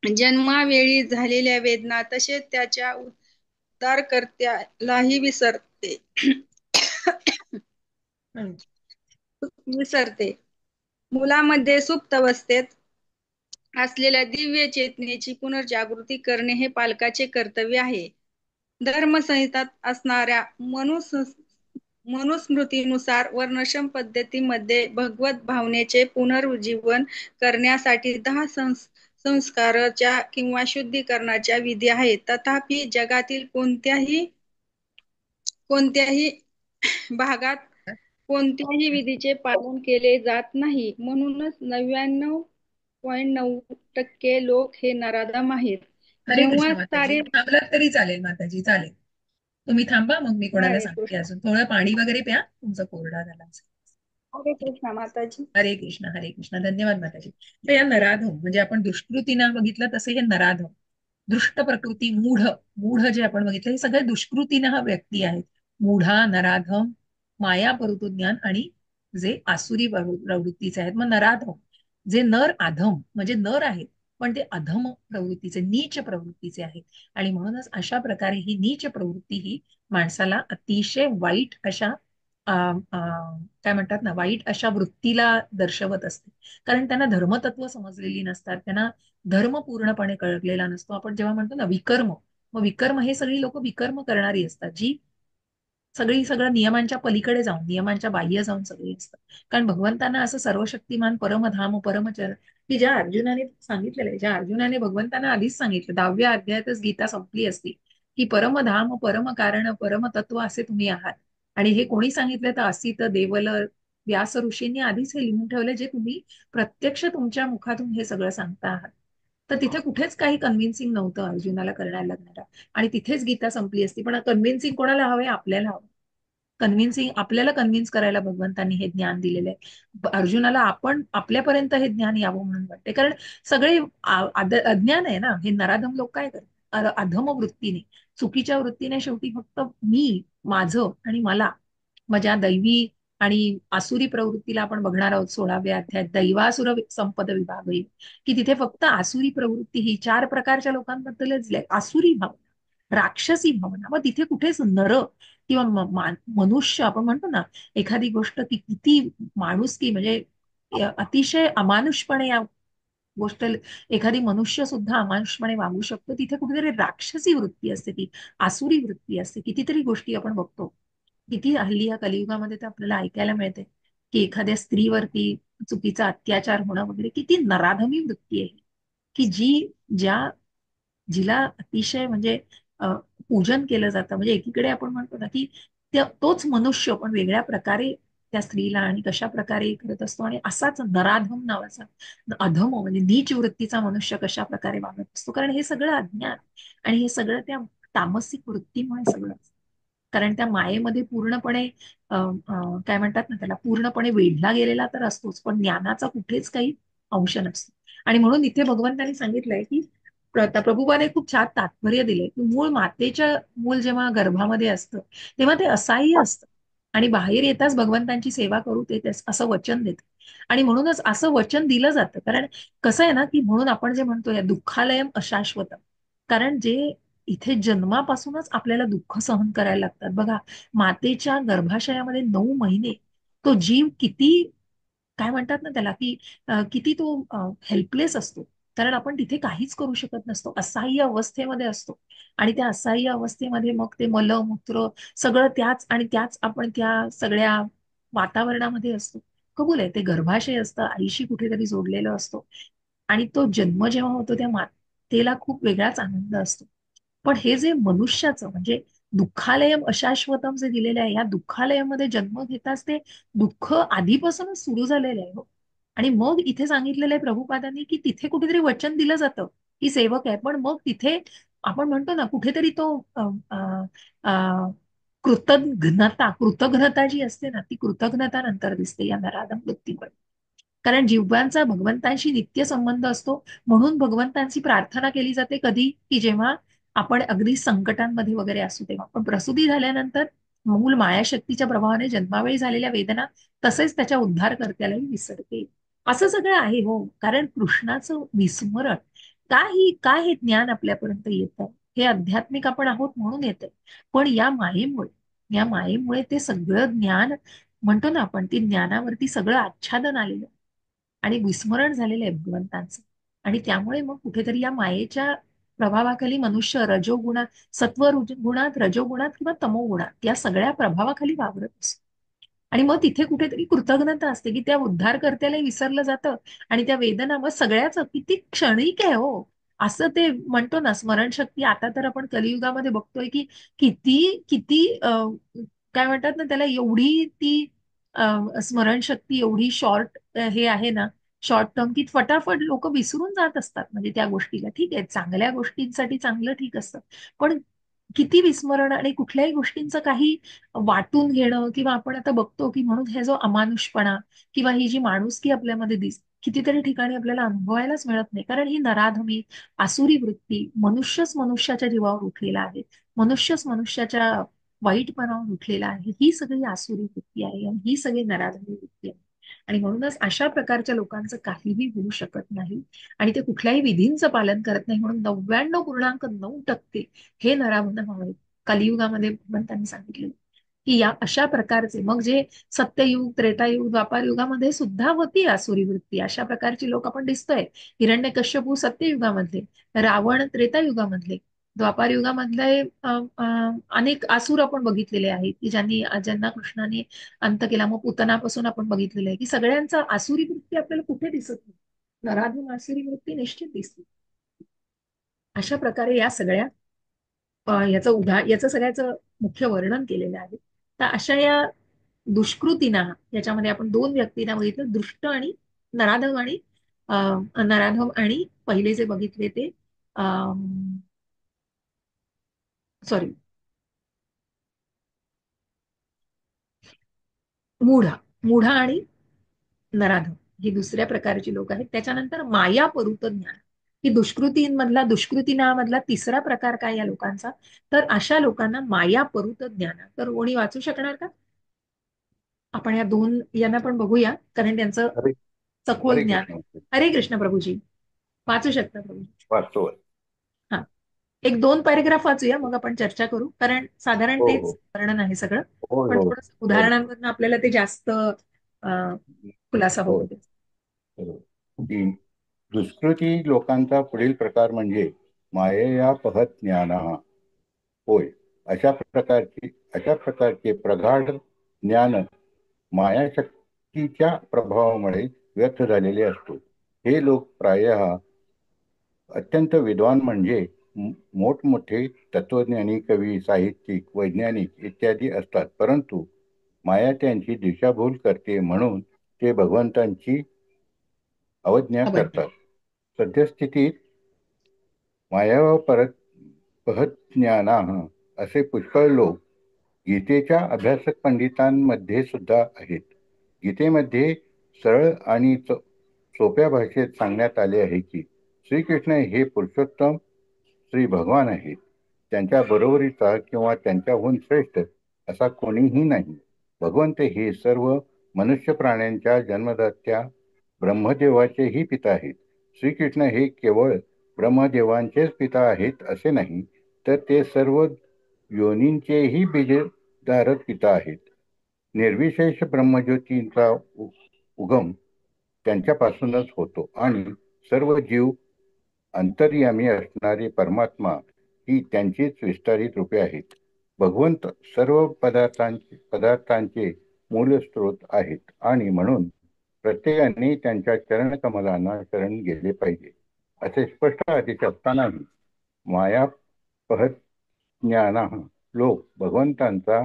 जन्मावेळी झालेल्या वेदना तसेच त्याच्या उद्धारकर्त्यालाही विसरते. मुलामध्ये सुप्त अवस्थेत असलेल्या दिव्य चेतनेची पुनर्जागृती करणे हे पालकाचे कर्तव्य आहे. धर्मसंहितात असणाऱ्या मनुस्मृतीनुसार वर्णशम पद्धतीमध्ये भगवत भावनेचे पुनरुज्जीवन करण्यासाठी 10 संस्काराच्या किंवा शुद्धीकरणाच्या विधी आहेत. तथापि जगातील कोणत्याही भागात कोणत्याही विधीचे पालन केले जात नाही. म्हणूनच 99.9% लोक हे नराधम आहेत. हरे जेव्हा कृष्ण माताजी, सारे थांबलात तरी चालेल माताजी, चालेल. तुम्ही थांबा, मग मी कोणाला हरे सांगते. कृष्ण अजून थोडं पाणी वगैरे प्या, तुमचा कोरडा झाला असेल. हरे कृष्ण माताजी. हरे कृष्ण, हरे कृष्ण. धन्यवाद माताजी. तर या नराधम म्हणजे आपण दुष्कृतीनं बघितलं तसे हे नराधम, दृष्ट प्रकृती, मूढ, मूढ जे आपण बघितलं हे सगळे दुष्कृतीनं हा व्यक्ती आहेत. मूढा, नराधम, माया परुतज्ञान आणि जे आसुरी प्रवृत्तीचे आहेत. मग नराधम जे नर अधम म्हणजे नर आहेत पण ते अधम प्रवृत्तीचे, नीच प्रवृत्तीचे आहेत. आणि म्हणूनच अशा प्रकारे ही नीच प्रवृत्ती ही माणसाला अतिशय वाईट अशा काय म्हणतात ना, वाईट अशा वृत्तीला दर्शवत असते. कारण त्यांना धर्मतत्व समजलेली नसतात, त्यांना धर्म पूर्णपणे कळलेला नसतो. आपण जेव्हा म्हणतो ना विकर्म, मग विकर्म हे सगळी लोक विकर्म करणारी असतात, जी सगळं नियमांच्या पलीकडे जाऊन, नियमांच्या बाह्य जाऊन सगळी असतात. कारण भगवंतांना असं सर्वशक्तिमान परमधाम परमचर की ज्या अर्जुनाने सांगितलेलं आहे, ज्या अर्जुनाने भगवंतांना आधीच सांगितलं, 10व्या अध्यायातच गीता संपली असती की परमधाम परम कारण परमतत्व असे तुम्ही आहात. आणि हे कोणी सांगितलं तर असित देवल व्यास ऋषींनी आधीच हे लिहून ठेवलं, जे तुम्ही प्रत्यक्ष तुमच्या मुखातून हे सगळं सांगता आहात. तर तिथे कुठेच काही कन्व्हिन्सिंग नव्हतं अर्जुनाला करायला लागणार. आणि तिथेच गीता संपली असती. पण कन्व्हिन्सिंग कोणाला हवंय? आपल्याला हवं. कन्व्हिन्सिंग आपल्याला कन्व्हिन्स करायला भगवंतांनी हे ज्ञान दिलेलं आहे. अर्जुनाला आपण आपल्यापर्यंत हे ज्ञान यावं म्हणून वाटते. कारण सगळे अज्ञान आहे ना, हे नराधम लोक काय करतात? अधम वृत्तीने, चुकीच्या वृत्तीने शेवटी फक्त मी, माझं आणि मला, माझ्या दैवी आणि आसुरी प्रवृत्तीला आपण बघणार आहोत 16व्या अध्यायात दैवासुर संपद विभाग, की तिथे फक्त आसुरी प्रवृत्ती ही 4 प्रकारच्या लोकांबद्दलच आसुरी भावना, राक्षसी भावना. मग तिथे कुठेच नर किंवा मनुष्य आपण म्हणतो ना, एखादी गोष्ट ती किती माणुसकी म्हणजे अतिशय अमानुषपणे या गोष्ट, एखादी मनुष्य सुद्धा अमानुषपणे वागू शकतो, तिथे कुठेतरी राक्षसी वृत्ती असते, ती आसुरी वृत्ती असते. कितीतरी गोष्टी आपण बघतो, किती हल्ली या कलियुगामध्ये तर आपल्याला ऐकायला मिळते की एखाद्या स्त्रीवरती चुकीचा अत्याचार होणं वगैरे, किती नराधमी वृत्ती आहे की ज्या जिला अतिशय म्हणजे पूजन केलं जातं. म्हणजे एकीकडे आपण म्हणतो ना की तोच मनुष्य पण वेगळ्या प्रकारे त्या स्त्रीला आणि कशा प्रकारे करत असतो, आणि असाच नराधम नावाचा अधम म्हणजे नीच वृत्तीचा मनुष्य कशा प्रकारे वागत असतो. कारण हे सगळं अज्ञान आणि हे सगळं त्या तामसिक वृत्तीमुळे सगळं असतं. कारण त्या मायेमध्ये पूर्णपणे काय म्हणतात ना त्याला, पूर्णपणे वेढला गेलेला तर असतोच, पण ज्ञानाचा कुठेच काही अंश नसतो. आणि म्हणून इथे भगवंतांनी सांगितलंय की प्रभुपाने खूप छान तात्पर्य दिले की मूल जेव्हा गर्भामध्ये असतं तेव्हा ते असहाय्य असतं, आणि बाहेर येताच भगवंतांची सेवा करू ते असं वचन देतं. आणि म्हणूनच असं वचन दिलं जातं. कारण कसं आहे ना की म्हणून आपण जे म्हणतो या दुःखालयम अशाश्वतम, कारण जे इथे जन्मापासूनच आपल्याला दुःख सहन करायला लागतात बघा. मातेच्या गर्भाशयामध्ये 9 महिने तो जीव किती, काय म्हणतात ना त्याला की किती तो हेल्पलेस असतो. कारण आपण तिथे काहीच करू शकत नसतो, असहाय्य अवस्थेमध्ये असतो. आणि त्या असहाय्य अवस्थेमध्ये मग ते मलमूत्र सगळं त्याच, आणि त्याच आपण त्या सगळ्या वातावरणामध्ये असतो. कबूल आहे, ते गर्भाशय असतं, आईशी कुठेतरी जोडलेलं असतो. आणि तो जन्म जेव्हा होतो त्या मातेला खूप वेगळाच आनंद असतो. पण हे जे मनुष्याचं म्हणजे दुःखालयम अशाश्वतम जे दिलेलं आहे, या दुःखालयामध्ये जन्म घेताच ते दुःख आधीपासूनच सुरू झालेलं आहे हो. आणि मग इथे सांगितलेलं आहे प्रभुपादांनी की तिथे कुठेतरी वचन दिलं जातं की सेवक आहे, पण मग तिथे आपण म्हणतो ना कुठेतरी तो कृतज्ञता जी असते ना, ती कृतज्ञता नंतर दिसते या नराधम वृत्तीमुळे. कारण जिव्हांचा भगवंतांशी नित्य संबंध असतो, म्हणून भगवंतांची प्रार्थना केली जाते कधी, की जेव्हा आपण अगदी संकटांमध्ये वगैरे असू तेव्हा. पण प्रसूती झाल्यानंतर मूल मायाशक्तीच्या प्रभावाने जन्मावेळी झालेल्या वेदना तसेच त्याच्या उद्धारकर्त्यालाही विसरते. असं सगळं आहे हो. कारण कृष्णाचं विस्मरण काय हे ज्ञान आपल्यापर्यंत येतं, हे आध्यात्मिक आपण आहोत म्हणून येतं. पण या मायेमुळे ते सगळं ज्ञान म्हणतो ना आपण, ती ज्ञानावरती सगळं आच्छादन आलेलं आणि विस्मरण झालेलं आहे भगवंतांचं. आणि त्यामुळे मग कुठेतरी या मायेच्या प्रभावाखाली मनुष्य गुणात, रजोगुणात किंवा तमोगुणात या सगळ्या प्रभावाखाली वावरत असतो. आणि मग तिथे कुठेतरी कृतज्ञता असते की त्या उद्धारकर्त्यालाही विसरलं जातं. आणि त्या वेदना मग सगळ्याच किती क्षणिक आहे हो. असं ते म्हणतो ना स्मरणशक्ती, आता तर आपण कलियुगामध्ये बघतोय की किती किती काय म्हणतात ना त्याला, एवढी ती स्मरणशक्ती एवढी शॉर्ट हे आहे ना, शॉर्ट टर्म, की फटाफट लोक विसरून जात असतात. म्हणजे त्या गोष्टीला ठीक आहे, चांगल्या गोष्टींसाठी चांगलं ठीक असतं, पण किती विस्मरण आणि कुठल्याही गोष्टींचं काही वाटून घेणं, किंवा आपण आता बघतो की म्हणून हे जो अमानुषपणा किंवा ही जी माणुसकी आपल्यामध्ये कितीतरी ठिकाणी आपल्याला अनुभवायलाच मिळत नाही. कारण ही नराधमी आसुरी वृत्ती, मनुष्यच मनुष्याच्या जीवावर उठलेला आहे, मनुष्यच मनुष्याच्या वाईटपणावर उठलेला आहे, ही सगळी आसुरी वृत्ती आहे आणि ही सगळी नराधमी वृत्ती आहे. आणि म्हणूनच अशा प्रकारच्या लोकांचं काहीही होऊ शकत नाही, आणि ते कुठल्याही विधींचं पालन करत नाही. म्हणून 99.9% हे नराधम आहेत. कलियुगामध्ये भगवंतांनी सांगितले की या अशा प्रकारचे, मग जे सत्ययुग, त्रेतायुग, द्वापार युगामध्ये सुद्धा होती आसुरी वृत्ती, अशा प्रकारची लोक आपण दिसतोय. हिरण्यकश्यपू सत्ययुगामधले, रावण त्रेतायुगामधले, द्वापार युगामधले अनेक आसुर आपण बघितलेले आहेत की ज्यांना कृष्णाने अंत केला. मग पुतनापासून आपण बघितलेलं आहे की सगळ्यांचा आसुरी वृत्ती आपल्याला कुठे दिसत नाही, नराधम आसुरी वृत्ती निश्चित दिसते. अशा प्रकारे या सगळ्या याचं सगळ्याचं मुख्य वर्णन केलेलं आहे. तर अशा या दुष्कृतींना, याच्यामध्ये आपण 2 व्यक्तींना बघितलं, दृष्ट आणि नराधम, आणि नराधम आणि पहिले जे बघितले ते सॉरी, मूढा मूढा आणि नराधम ही दुसऱ्या प्रकारची लोक आहेत. त्याच्यानंतर माया परुत ज्ञान, की दुष्कृतींमधला दुष्कृतीनामधला तिसरा प्रकार काय या लोकांचा, तर अशा लोकांना माया परुत ज्ञान. तर कोणी वाचू शकणार का? आपण या दोन यांना पण बघूया, कारण त्यांचं हरे सखोल हरे ज्ञान आहे. कृष्ण. हरे कृष्ण प्रभूजी. वाचू शकता प्रभूजी? वाचतो. हा, एक दोन पॅरेग्राफ वाचूया, मग आपण चर्चा करू, कारण साधारण हो तेच हो वर्णन आहे सगळं. हो पण हो थोडस हो उदाहरणांवरनं आपल्याला ते जास्त खुलासा हो होतो ते. हो. तीन, दुष्कृती लोकांचा पुढील प्रकार म्हणजे मायेया पहत ज्ञान होय. अशा प्रकारचे प्रगाढ ज्ञान मायाशक्तीच्या प्रभावामुळे व्यक्त झालेले असतो. हे लोक प्रायः अत्यंत विद्वान म्हणजे मोठमोठे तत्वज्ञानी, कवी, साहित्यिक, वैज्ञानिक इत्यादी असतात. परंतु माया त्यांची दिशाभूल करते म्हणून ते भगवंतांची अवज्ञा अवज्ञा. करतात. सद्यस्थितीत माया परत पहज्ञाना असे पुष्कळ लोक गीतेच्या अभ्यासक पंडितांमध्ये सुद्धा आहेत. गीतेमध्ये सरळ आणि सोप्या भाषेत सांगण्यात आले आहे की श्रीकृष्ण हे पुरुषोत्तम श्री भगवान आहेत. त्यांच्या बरोबरीचा किंवा त्यांच्याहून श्रेष्ठ असा कोणीही नाही. भगवंत हे सर्व मनुष्य प्राण्यांच्या जन्मदात्या ब्रह्मदेवाचेही पिता आहेत. श्रीकृष्ण हे केवळ ब्रह्मदेवांचेच पिता आहेत असे नाही, तर ते सर्व योनींचेही बीजधारक पिता आहेत. निर्विशेष ब्रह्मज्योतींचा उगम त्यांच्यापासूनच होतो आणि सर्व जीव अंतर्यामी असणारे परमात्मा ही त्यांचीच विस्तारित रूपे आहेत. भगवंत सर्व पदार्थांचे मूल स्रोत आहेत आणि म्हणून प्रत्येकाने त्यांच्या चरणकमलांना शरण गेले पाहिजे. असे स्पष्ट आदेश असतानाही मायापहज्ञाना लोक भगवंतांचा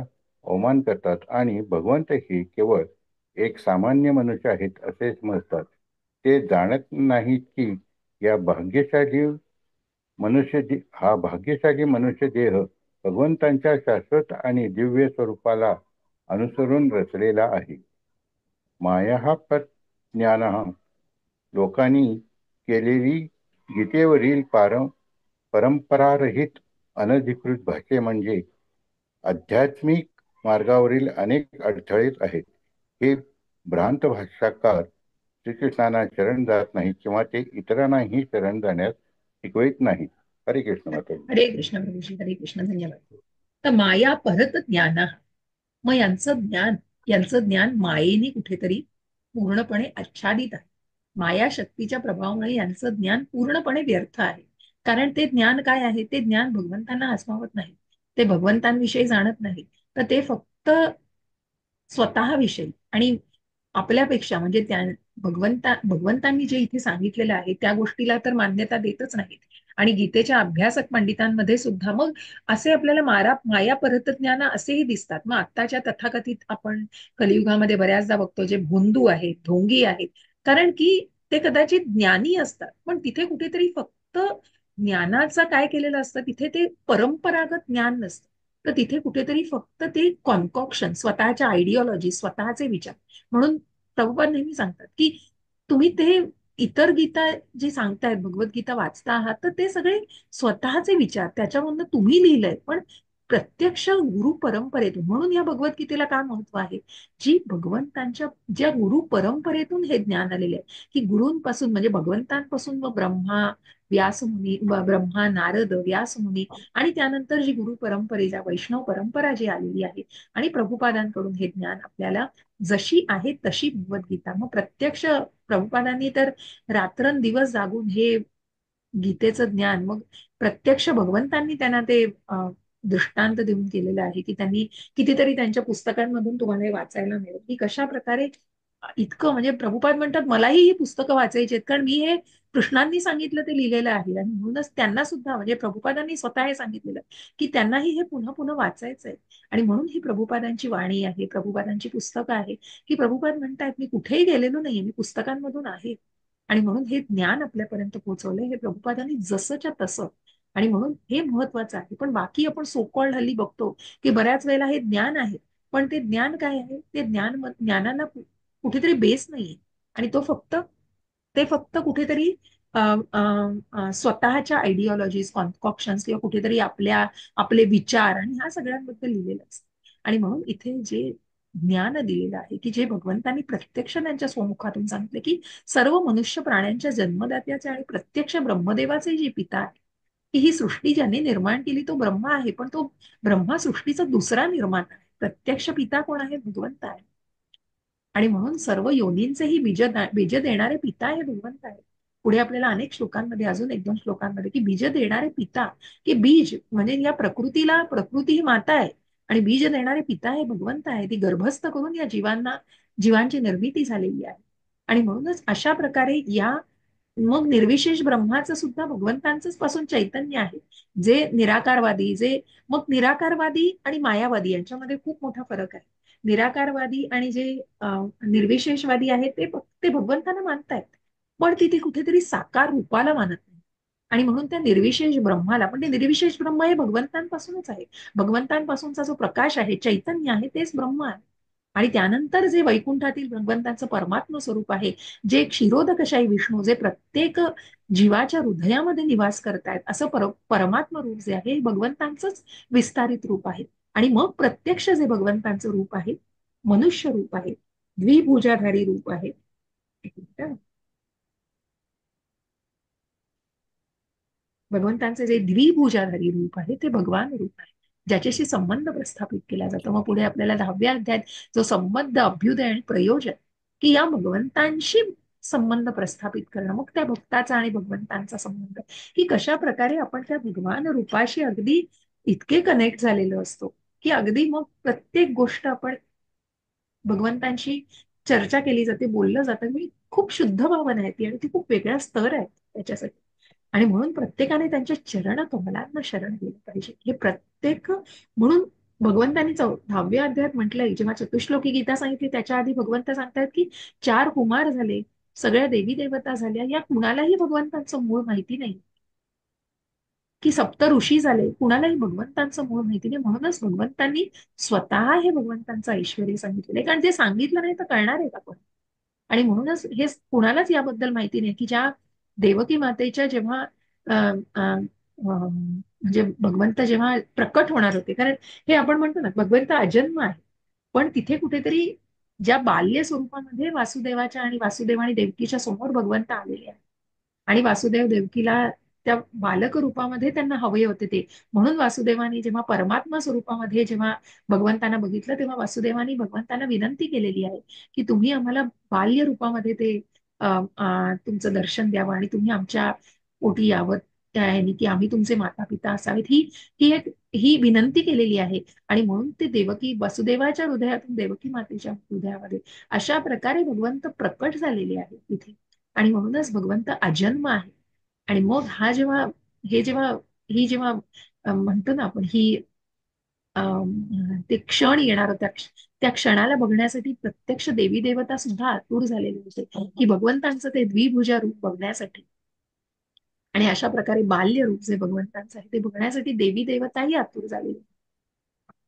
अवमान करतात आणि भगवंत हे केवळ एक सामान्य मनुष्य आहेत असे समजतात. ते जाणत नाहीत की या भाग्यशाली मनुष्य देह भगवंतांच्या शाश्वत आणि दिव्य स्वरूपाला अनुसरून रचलेला आहे. माया हा ज्ञान लोकांनी केलेली गीतेवरील परंपरारहित अनधिकृत भाष्य म्हणजे आध्यात्मिक मार्गावरील अनेक अडथळेच आहेत. हे भ्रांत भाष्यकार श्रीकृष्णांना शरण जात नाहीत किंवा ते इतरांनाही शरण जाण्यास शिकवित नाहीत. हरे कृष्ण माता. हरे कृष्ण प्रभूजी. हरे कृष्ण. धन्यवाद. तर माया परत ज्ञान, मग यांचं ज्ञान मायेने कुठेतरी पूर्णपणे आच्छादित आहे. माया शक्तीच्या प्रभावामुळे यांचं ज्ञान पूर्णपणे व्यर्थ आहे. कारण ते ज्ञान काय आहे, ते ज्ञान भगवंतांना आसमावत नाही, ते भगवंतांविषयी जाणत नाही, तर ते फक्त स्वतःविषयी आणि आपल्यापेक्षा, म्हणजे त्या भगवंतांनी जे इथे सांगितलेलं आहे त्या गोष्टीला तर मान्यता देतच नाहीत. आणि गीतेच्या अभ्यासक पंडितांमध्ये सुद्धा मग असे आपल्याला माया परतज्ञान असेही दिसतात. मग आत्ताच्या तथाकथित आपण कलियुगामध्ये बऱ्याचदा बघतो जे भोंदू आहेत, ढोंगी आहेत, कारण की ते कदाचित ज्ञानी असतात, पण तिथे कुठेतरी फक्त ज्ञानाचं काय केलेलं असतं, तिथे ते परंपरागत ज्ञान नसतं, तर तिथे कुठेतरी फक्त ते कॉन्कॉक्शन, स्वतःच्या आयडिओलॉजी, स्वतःचे विचार. म्हणून प्रभुपाद नेहमी सांगतात की तुम्ही ते इतर गीता जे सांगतायत, भगवद्गीता वाचता आहात, तर ते सगळे स्वतःचे विचार त्याच्यामधून तुम्ही लिहिलंय, पण प्रत्यक्ष गुरु परंपरेतून. म्हणून या भगवद्गीतेला काय महत्व आहे, जी भगवंतांच्या ज्या गुरु परंपरेतून हे ज्ञान आलेले आहे, की गुरूंपासून म्हणजे भगवंतांपासून व ब्रह्मा, नारद, व्यासमुनी, आणि त्यानंतर जी गुरु परंपरेच्या वैष्णव परंपरा जी आलेली आहे, आणि प्रभुपादांकडून हे ज्ञान आपल्याला जशी आहे तशी भगवद्गीता. मग प्रत्यक्ष प्रभुपादांनी तर रात्रंदिवस जागून हे गीतेचं ज्ञान, मग प्रत्यक्ष भगवंतांनी त्यांना ते दृष्टांत देऊन केलेलं आहे, की त्यांनी कितीतरी त्यांच्या पुस्तकांमधून तुम्हाला हे वाचायला मिळेल की कशा प्रकारे इतकं, म्हणजे प्रभुपाद म्हणतात मलाही ही पुस्तकं वाचायची आहेत, कारण मी हे कृष्णांनी सांगितलं ते लिहिलेलं आहे, आणि म्हणूनच त्यांना सुद्धा, म्हणजे प्रभुपादांनी स्वतः हे सांगितलेलं की त्यांनाही हे पुन्हा पुन्हा वाचायचं आहे. आणि म्हणून ही प्रभुपादांची वाणी आहे, प्रभुपादांची पुस्तकं आहे, की प्रभुपाद म्हणतात मी कुठेही गेलेलो नाहीये, मी पुस्तकांमधून आहे. आणि म्हणून हे ज्ञान आपल्यापर्यंत पोहोचवलंय हे प्रभुपादांनी जसंच्या तसं. आणि म्हणून हे महत्वाचं आहे. पण बाकी आपण सोकॉल्ड हल्ली बघतो की बऱ्याच वेळेला हे ज्ञान आहे, पण ते ज्ञान काय आहे, ते ज्ञानाला कुठेतरी बेस नाहीये, आणि ते फक्त कुठेतरी अ, अ, स्वतःच्या आयडिओलॉजीज कॉन्कॉक्शन्स किंवा कुठेतरी आपले विचार आणि ह्या सगळ्यांबद्दल लिहिलेलं असतं. आणि म्हणून इथे जे ज्ञान दिलेलं आहे की जे भगवंतांनी प्रत्यक्ष त्यांच्या स्वमुखातून सांगितले की सर्व मनुष्य प्राण्यांच्या जन्मदात्याचे आणि प्रत्यक्ष ब्रह्मदेवाचे जे पिता आहे की ही सृष्टी ज्याने निर्माण केली तो ब्रह्मा आहे, पण तो ब्रह्मा सृष्टीचा दुसरा निर्माता आहे. प्रत्यक्ष पिता कोण आहे? भगवंत आहे. आणि म्हणून सर्व योनींचेही बीज देणारे पिता हे भगवंत आहे. पुढे आपल्याला अनेक श्लोकांमध्ये, अजून एक दोन श्लोकांमध्ये, की बीज देणारे पिता, की बीज म्हणजे या प्रकृती ही माता आहे आणि बीज देणारे पिता हे भगवंत आहे. ती गर्भस्थ करून या जीवांची निर्मिती झालेली आहे. आणि म्हणूनच अशा प्रकारे या मग निर्विशेष ब्रह्माचं सुद्धा भगवंतांचंच पासून चैतन्य आहे, जे निराकारवादी, जे मग निराकारवादी आणि मायावादी यांच्यामध्ये खूप मोठा फरक आहे. निराकारवादी आणि जे निर्विशेषवादी आहेत ते भगवंतांना मानतायत, पण तिथे कुठेतरी साकार रूपाला मानत नाही. आणि म्हणून त्या निर्विशेष ब्रह्माला, पण ते निर्विशेष ब्रह्म हे भगवंतांपासूनच आहे. भगवंतांपासूनचा जो प्रकाश आहे, चैतन्य आहे, तेच ब्रह्म आहे. आणि त्यानंतर जे वैकुंठातील भगवंतांचं परमात्म स्वरूप आहे, जे क्षीरोदकशाही विष्णू, जे प्रत्येक जीवाच्या हृदयामध्ये निवास करतायत, असं परमात्म रूप जे आहे हे भगवंतांचंच विस्तारित रूप आहे. आणि मग प्रत्यक्ष जे भगवंतांचं रूप आहे, मनुष्य रूप आहे, द्विभुजाधारी रूप आहे. भगवंतांचे जे द्विभुजाधारी रूप आहे ते भगवान रूप आहे, ज्याच्याशी संबंध प्रस्थापित केला जातो. मग पुढे आपल्याला 10व्या अध्यायात जो संबंध, अभ्युदय आणि प्रयोजन, की या भगवंतांशी संबंध प्रस्थापित करणं, मग त्या भक्ताचा आणि भगवंतांचा संबंध, की कशा प्रकारे आपण त्या भगवान रूपाशी अगदी इतके कनेक्ट झालेलो असतो की अगदी मग प्रत्येक गोष्ट आपण भगवंतांशी चर्चा केली जाते, बोललं जातं. मी खूप शुद्ध भावना आहे ती, आणि ती खूप वेगळा स्तर आहे त्याच्यासाठी. आणि म्हणून प्रत्येकाने त्यांच्या चरण कमलांना शरण गेलं पाहिजे, हे प्रत्येक. म्हणून भगवंतांनी 10व्या अध्यायात म्हटलंय, जेव्हा चतुश्लोकी गीता सांगितली त्याच्या आधी भगवंत सांगतात की 4 कुमार झाले, सगळ्या देवी देवता झाल्या, या कुणालाही भगवंतांचं मूळ माहिती नाही. की सप्त ऋषी झाले, कुणालाही भगवंतांचं मूळ माहिती नाही. म्हणूनच भगवंतांनी स्वतः हे भगवंतांचं ऐश्वर्य सांगितलेलं आहे, कारण ते सांगितलं नाही तर कळणार आहे का पण. आणि म्हणूनच हे कुणालाच याबद्दल माहिती नाही की ज्या देवकी मातेच्या जेव्हा म्हणजे भगवंत जेव्हा प्रकट होणार होते, कारण हे आपण म्हणतो ना भगवंत अजन्म आहे, पण तिथे कुठेतरी ज्या बाल्य स्वरूपामध्ये वासुदेवाच्या आणि वासुदेव आणि देवकीच्या समोर भगवंत आलेले आहे, आणि वासुदेव देवकीला त्या बालक रूपामध्ये त्यांना हवे होते ते. म्हणून वासुदेवानी जेव्हा परमात्मा स्वरूपामध्ये जेव्हा भगवंतांना बघितलं, तेव्हा वासुदेवानी भगवंतांना विनंती केलेली आहे की तुम्ही आम्हाला बाल्य रूपामध्ये ते तुमचं दर्शन द्यावं आणि तुम्ही आमच्या पोटी यावं, त्या ह्यानी की आम्ही तुमचे माता पिता असावेत, ही ही एक ही विनंती केलेली आहे. आणि म्हणून ते देवकी वसुदेवाच्या हृदयातून देवकी मातेच्या हृदयामध्ये अशा प्रकारे भगवंत प्रकट झालेले आहे तिथे. आणि म्हणूनच भगवंत अजन्म आहे. आणि मग जेव्हा ही जेव्हा म्हणतो ना आपण ही ते क्षण येणार होता, त्या क्षणाला बघण्यासाठी प्रत्यक्ष देवी देवता सुद्धा आतुर झालेले होते की भगवंतांचं ते द्विभुजा रूप बघण्यासाठी. आणि अशा प्रकारे बाल्य रूप जे भगवंतांचं आहे ते बघण्यासाठी देवी देवताही आतुर झालेले.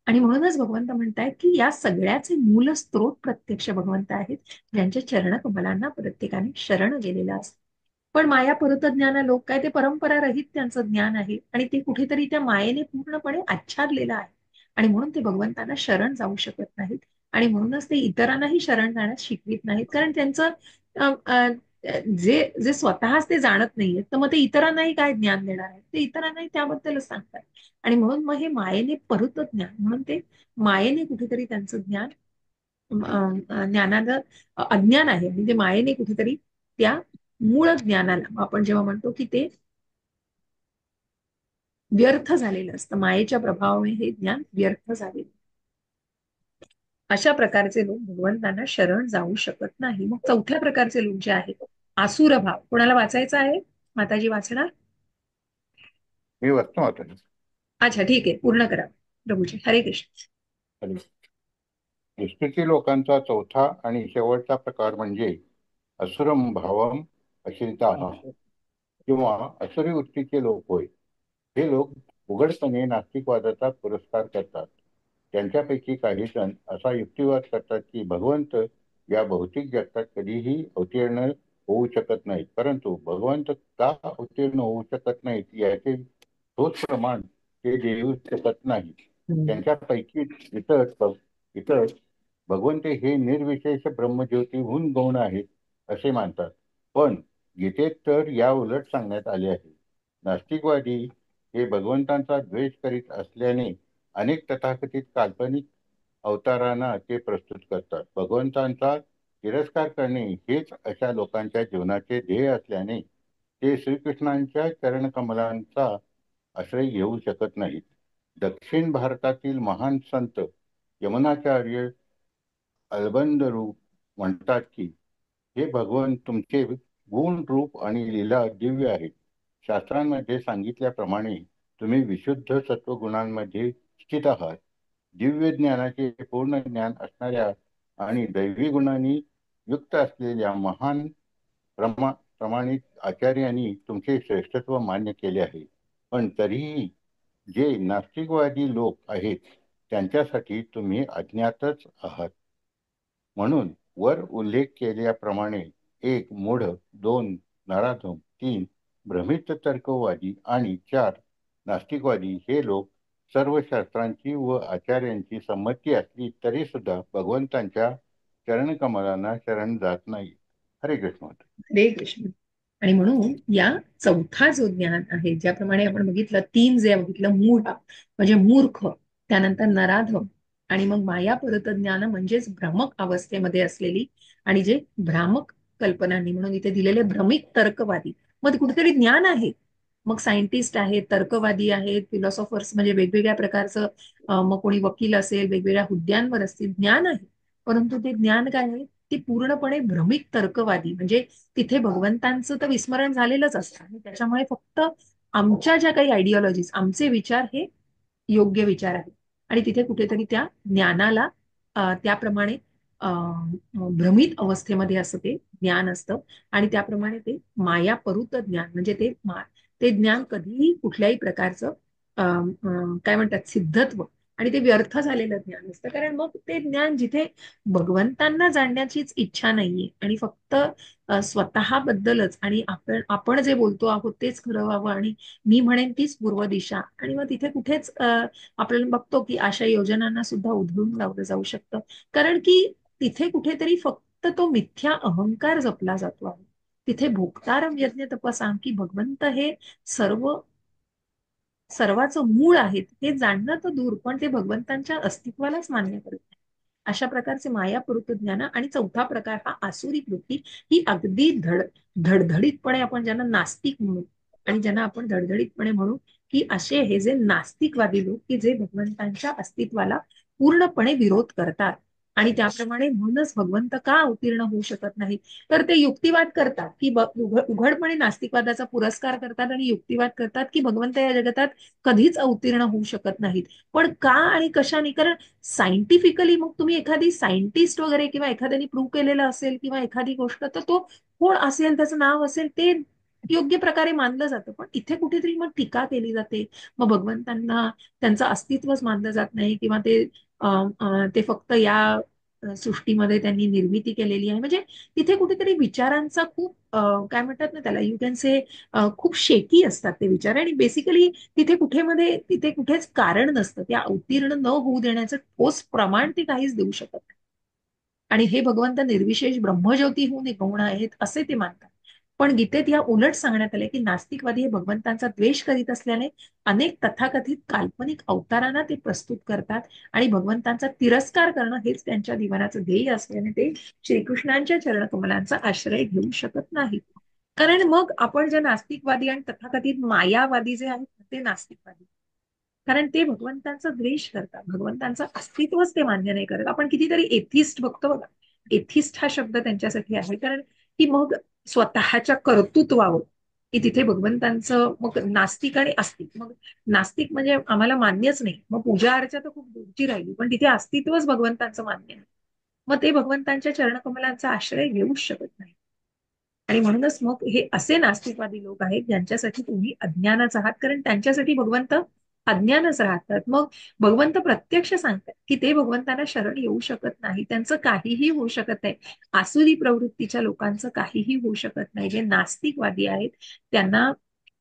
आणि म्हणूनच भगवंत म्हणतायत की या सगळ्याचे मूल स्त्रोत प्रत्यक्ष भगवंत आहेत, ज्यांच्या चरण कमलांना प्रत्येकाने शरण गेलेलं असतं. पण माया परतज्ञाना लोक काय, ते परंपरा रहित त्यांचं ज्ञान आहे आणि ते कुठेतरी त्या मायेने पूर्णपणे आच्छादलेलं आहे. आणि म्हणून ते भगवंतांना शरण जाऊ शकत नाहीत. आणि म्हणूनच ते इतरांनाही शरण जाण्यास शिकवित नाहीत, कारण त्यांचं अ, अ, जे जे स्वतःच ते जाणत नाहीये, तर मग ते इतरांनाही काय ज्ञान देणार आहे, ते इतरांनाही त्याबद्दलच सांगतात. आणि म्हणून मग हे मायेने परत ज्ञान, म्हणून ते मायेने कुठेतरी त्यांचं ज्ञान, ज्ञानाचं अज्ञान आहे, आणि ते मायेने कुठेतरी त्या मूळ ज्ञानाला आपण जेव्हा म्हणतो की ते व्यर्थ झालेलं असतं, मायेच्या प्रभावामुळे हे ज्ञान व्यर्थ झालेलं. अशा प्रकारचे लोक भगवंतांना शरण जाऊ शकत नाही. मग चौथ्या प्रकारचे लोक जे आहेत, आसुर भाव. कोणाला वाचायचं आहे? माताजी वाचणार? मी वाचतो आता. अच्छा, ठीक आहे, पूर्ण करा प्रभूजी. हरे कृष्ण. सृष्टीतील लोकांचा चौथा आणि शेवटचा प्रकार म्हणजे असुरम भावम अशिरिता किंवा असुरी वृत्तीचे लोक होय. हे लोक उघडपणे नास्तिकवादाचा पुरस्कार करतात. त्यांच्यापैकी काही जण असा युक्तिवाद करतात की भगवंत या भौतिक जगतात कधीही अवतीर्ण होऊ शकत नाहीत. परंतु भगवंत का अवतीर्ण होऊ शकत नाहीत याचे ठोस प्रमाण ते देऊ शकत नाहीत. त्यांच्यापैकी इतर भगवंत हे निर्विशेष ब्रह्मज्योतीहून गौण आहेत असे मानतात. पण गीतेत तर या उलट सांगण्यात आले आहे. नास्तिकवादी हे भगवंतांचा द्वेष करीत असल्याने अनेक तथाकथित काल्पनिक अवतारांना ते प्रस्तुत करतात. भगवंतांचा तिरस्कार करणे हेच अशा लोकांच्या जीवनाचे ध्येय असल्याने ते श्रीकृष्णांच्या चरणकमलांचा आश्रय घेऊ शकत नाहीत. दक्षिण भारतातील महान संत यमुनाचार्य अलबंद रूप म्हणतात की हे भगवान, तुमचे गुण रूप आणि लीला दिव्य आहेत. शास्त्रांमध्ये सांगितल्याप्रमाणे तुम्ही विशुद्ध सत्वगुणांमध्ये स्थित आहात. दिव्य ज्ञानाचे पूर्ण ज्ञान असणाऱ्या आणि दैवी गुणांनी युक्त असलेल्या महान प्रमाणित आचार्यांनी तुमचे श्रेष्ठत्व मान्य केले आहे. पण तरीही जे नास्तिकवादी लोक आहेत त्यांच्यासाठी तुम्ही अज्ञातच आहात. म्हणून वर उल्लेख केल्याप्रमाणे 1 मूढ, 2 नराधम, 3 भ्रमित तर्कवादी आणि 4 नास्तिकवादी हे लोक सर्व शास्त्रांची व आचार्यांची संमती असली तरी सुद्धा भगवंतांच्या चरणकमलांना शरण जात नाही. हरे कृष्ण. हरे कृष्ण. आणि म्हणून या चौथा जो ज्ञान आहे, ज्याप्रमाणे आपण बघितलं, 3 जे बघितलं, मूढ म्हणजे मूर्ख, त्यानंतर नराधम, आणि मग माया परत ज्ञान म्हणजेच भ्रमक अवस्थेमध्ये असलेली, आणि जे भ्रामक कल्पनांनी, म्हणून इथे दिलेले भ्रमिक तर्कवादी. मग कुठेतरी ज्ञान आहे. मग सायंटिस्ट आहेत, तर्कवादी आहेत, फिलॉसॉफर्स म्हणजे वेगवेगळ्या प्रकारचं, मग कोणी वकील असेल, वेगवेगळ्या हुद्द्यांवर असतील, ज्ञान आहे. परंतु ते ज्ञान काय आहे? ते पूर्णपणे भ्रमिक तर्कवादी, म्हणजे तिथे भगवंतांचं तर विस्मरण झालेलंच असतं आणि त्याच्यामुळे फक्त आमच्या ज्या काही आयडिओलॉजीज, आमचे विचार हे योग्य विचार आहेत. आणि तिथे कुठेतरी त्या ज्ञानाला त्याप्रमाणे भ्रमित अवस्थेमध्ये असं ते ज्ञान असतं. आणि त्याप्रमाणे ते मायापरुत ज्ञान, म्हणजे ते ज्ञान कधीही कुठल्याही प्रकारचं काय म्हणतात, सिद्धत्व, आणि ते व्यर्थ झालेलं ज्ञान असतं. कारण मग ते ज्ञान जिथे भगवंतांना जाणण्याचीच इच्छा नाहीये आणि फक्त स्वतःबद्दलच, आणि आपण जे बोलतो आहोत तेच खरं व्हावं, आणि मी म्हणेन तीच पूर्व दिशा, आणि मग तिथे कुठेच आपल्याला बघतो की अशा योजनांना सुद्धा उधळून लावलं जाऊ शकतं. कारण की तिथे कुठेतरी फक्त तो मिथ्या अहंकार जपला जातो आहे. तिथे भोक्तारम यज्ञ तपसाम, की भगवंत हे सर्वाचं मूळ आहेत हे जाणणं तर दूर, पण ते भगवंतांच्या अस्तित्वालाच मान्य करत नाही. अशा प्रकारचे मायापूर्त ज्ञान. आणि चौथा प्रकार हा आसुरी वृत्ती, ही अगदी धडधडीतपणे आपण ज्यांना नास्तिक म्हणू, आणि ज्यांना आपण धडधडीतपणे म्हणू की असे हे जे नास्तिकवादी लोक, की जे भगवंतांच्या अस्तित्वाला पूर्णपणे विरोध करतात. आणि त्याप्रमाणे म्हणूनच भगवंत का अवतीर्ण होऊ शकत नाही, तर ते युक्तिवाद करतात, की उघडपणे नास्तिकवादाचा पुरस्कार करतात आणि युक्तिवाद करतात की भगवंत या जगतात कधीच अवतीर्ण होऊ शकत नाहीत. पण का आणि कशाने? कारण सायंटिफिकली, मग तुम्ही एखादी सायंटिस्ट वगैरे किंवा एखाद्याने प्रूव्ह केलेलं असेल किंवा एखादी गोष्ट, तर तो कोण असेल, त्याचं नाव असेल, ते योग्य प्रकारे मानलं जातं. पण इथे कुठेतरी मग टीका केली जाते. मग भगवंतांना त्यांचं अस्तित्वच मानलं जात नाही, किंवा ते फक्त या सृष्टीमध्ये त्यांनी निर्मिती केलेली आहे. म्हणजे तिथे कुठेतरी विचारांचा खूप काय म्हणतात ना त्याला, यू कॅन से खूप शेकी असतात ते विचार. आणि बेसिकली तिथे कुठेच कारण नसतं. त्या अवतीर्ण न होऊ देण्याचं ठोस प्रमाण ते काहीच देऊ शकत नाही. आणि हे भगवंत निर्विशेष ब्रह्मज्योतीहून गौण आहेत असे ते मानतात. पण गीतेत या उलट सांगण्यात आले की नास्तिकवादी हे भगवंतांचा द्वेष करीत असल्याने अनेक तथाकथित काल्पनिक अवतारांना ते प्रस्तुत करतात, आणि भगवंतांचा तिरस्कार करणं हेच त्यांच्या जीवनाचं ध्येय असल्याने ते श्रीकृष्णांच्या चरणकमलांचा आश्रय घेऊ शकत नाही. कारण मग आपण जे नास्तिकवादी आणि तथाकथित मायावादी जे आहेत ते नास्तिकवादी, कारण ते भगवंतांचा द्वेष करतात, भगवंतांचं अस्तित्वच ते मान्य नाही करत. आपण कितीतरी एथिस्ट बघतो बघा. एथिस्ट हा शब्द त्यांच्यासाठी आहे, कारण की मग स्वतःच्या कर्तृत्वावर, की तिथे भगवंतांचं, मग नास्तिक आणि आस्तिक, मग नास्तिक म्हणजे आम्हाला मान्यच नाही, मग पूजा अर्चा तर खूप दूरची राहिली, पण तिथे अस्तित्वच भगवंतांचं मान्य नाही. मग ते भगवंतांच्या चरणकमलांचा आश्रय घेऊच शकत नाही. आणि म्हणूनच मग हे असे नास्तिकवादी लोक आहेत ज्यांच्यासाठी तुम्ही अज्ञानाच आहात, कारण त्यांच्यासाठी भगवंत अज्ञानच राहतात. मग भगवंत प्रत्यक्ष सांगतात की ते भगवंतांना शरण येऊ शकत नाही, त्यांचं काहीही होऊ शकत नाही. आसुरी प्रवृत्तीच्या लोकांचं काहीही होऊ शकत नाही. जे नास्तिकवादी आहेत त्यांना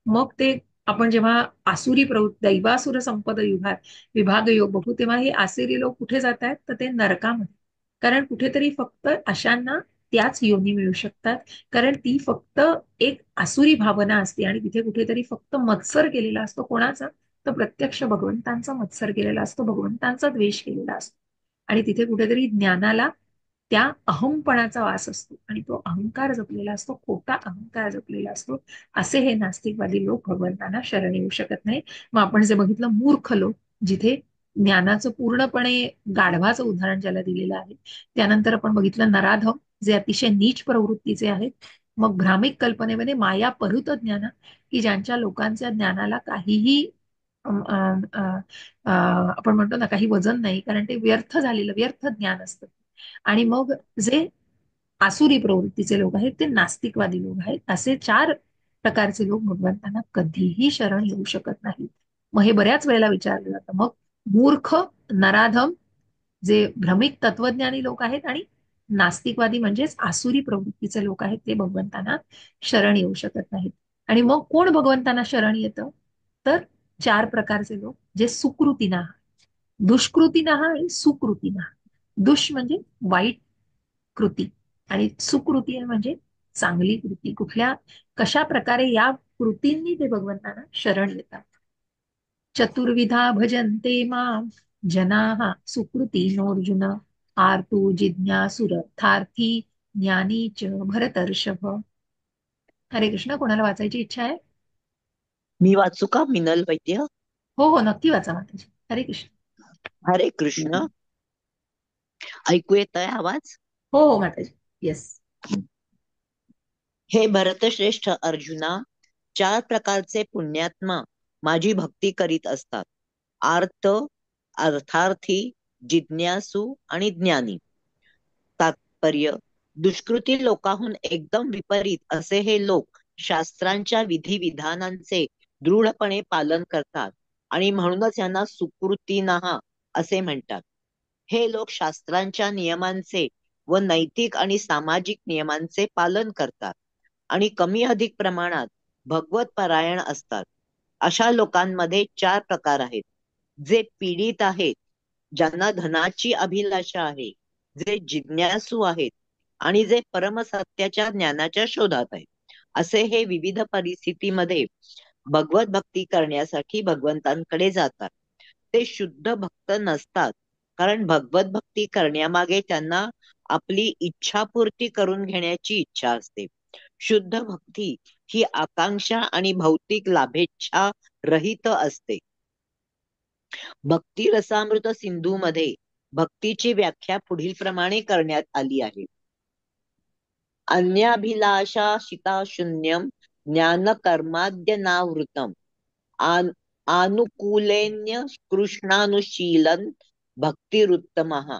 मग ते आपण जेव्हा आसुरी प्रवृत्ती दैवासुर संपद युगात विभाग योग बघू तेव्हा हे आसुरी लोक कुठे जात आहेत तर ते नरकामध्ये. कारण कुठेतरी फक्त अशांना त्याच योनी मिळू शकतात. कारण ती फक्त एक आसुरी भावना असते आणि तिथे कुठेतरी फक्त मत्सर केलेला असतो. कोणाचा? तर प्रत्यक्ष भगवंतांचा मत्सर केलेला असतो, भगवंतांचा द्वेष केलेला असतो. आणि तिथे कुठेतरी ज्ञानाला त्या अहंपणाचा वास असतो आणि तो अहंकार जपलेला असतो, खोटा अहंकार जपलेला असतो. असे हे नास्तिकवादी लोक भगवंतांना शरण येऊ शकत नाही. मग आपण जे बघितलं मूर्ख लोक, जिथे ज्ञानाचं पूर्णपणे गाढवाचं उदाहरण ज्याला दिलेलं आहे. त्यानंतर आपण बघितलं नराधम, जे अतिशय नीच प्रवृत्तीचे आहेत. मग भ्रामिक कल्पनेमध्ये माया परुत ज्ञान, की ज्यांच्या लोकांच्या ज्ञानाला काहीही आपण म्हणतो ना काही वजन नाही, कारण ते व्यर्थ झालेलं व्यर्थ ज्ञान असतं. आणि मग जे आसुरी प्रवृत्तीचे लोक आहेत ते नास्तिकवादी लोक आहेत. असे 4 प्रकारचे लोक भगवंतांना कधीही शरण येऊ शकत नाहीत. मग हे बऱ्याच वेळेला विचारलं जातं. मग मूर्ख, नराधम, जे भ्रमिक तत्वज्ञानी लोक आहेत आणि नास्तिकवादी म्हणजेच आसुरी प्रवृत्तीचे लोक आहेत ते भगवंतांना शरण येऊ शकत नाहीत. आणि मग कोण भगवंतांना शरण येतं तर 4 प्रकारचे लोक, जे सुकृतीना, दुष्कृतीना आणि सुकृतीना. दुष म्हणजे वाईट कृती आणि सुकृती म्हणजे चांगली कृती. कुठल्या कशा प्रकारे या कृतींनी ते भगवंतांना शरण येतात. चतुर्विधा भजन्ते माम जनाः सुकृतीनोऽर्जुन आर्तो जिज्ञासुरर्थार्थी ज्ञानी च भरतर्षभ. हरे कृष्ण. कोणाला वाचायची इच्छा आहे? मी वाचू का, मिनल वैद्य? हो हो, नक्की वाचा माताजी. हरे कृष्ण. हरे कृष्ण. ऐकू येतोय आवाज? हो हो माताजी. येस. हे भरतश्रेष्ठ अर्जुना, 4 प्रकारचे पुण्यात्मा माझी भक्ती करीत असतात. आर्त, अर्थार्थी, जिज्ञासू आणि ज्ञानी. तात्पर्य: दुष्कृती लोकांहून एकदम विपरीत असे हे लोक शास्त्रांच्या विधिविधानांचे दृढपणे पालन करतात आणि म्हणूनच यांना सुकृतीनाः असे म्हणतात. हे लोक शास्त्रांच्या नियमांचे व नैतिक आणि सामाजिक नियमांचे पालन करतात आणि कमी अधिक प्रमाणात भगवत परायण असतात. अशा लोकांमध्ये 4 प्रकार आहेत. जे पीडित आहेत, ज्यांना धनाची अभिलाषा आहे, जे जिज्ञासू आहेत आणि जे परमसत्याच्या ज्ञानाच्या शोधात आहेत. असे हे विविध परिस्थितीमध्ये भगवत भक्ती करण्यासाठी भगवंतांकडे जातात. ते शुद्ध भक्त नसतात, कारण भगवत भक्ती करण्यामागे त्यांना आपली इच्छापूर्ती करून घेण्याची इच्छा असते. शुद्ध भक्ती ही आकांक्षा आणि भौतिक लाभेच्छा रहित असते. भक्ती रसामृत सिंधू मध्ये भक्तीची व्याख्या पुढील प्रमाणे करण्यात आली आहे. अन्याभिलाषा शिता शून्यम ज्ञान कर्माद्यनावृतम आनुकूलेन्य कृष्णानुशीलन भक्तिरुत्तमः.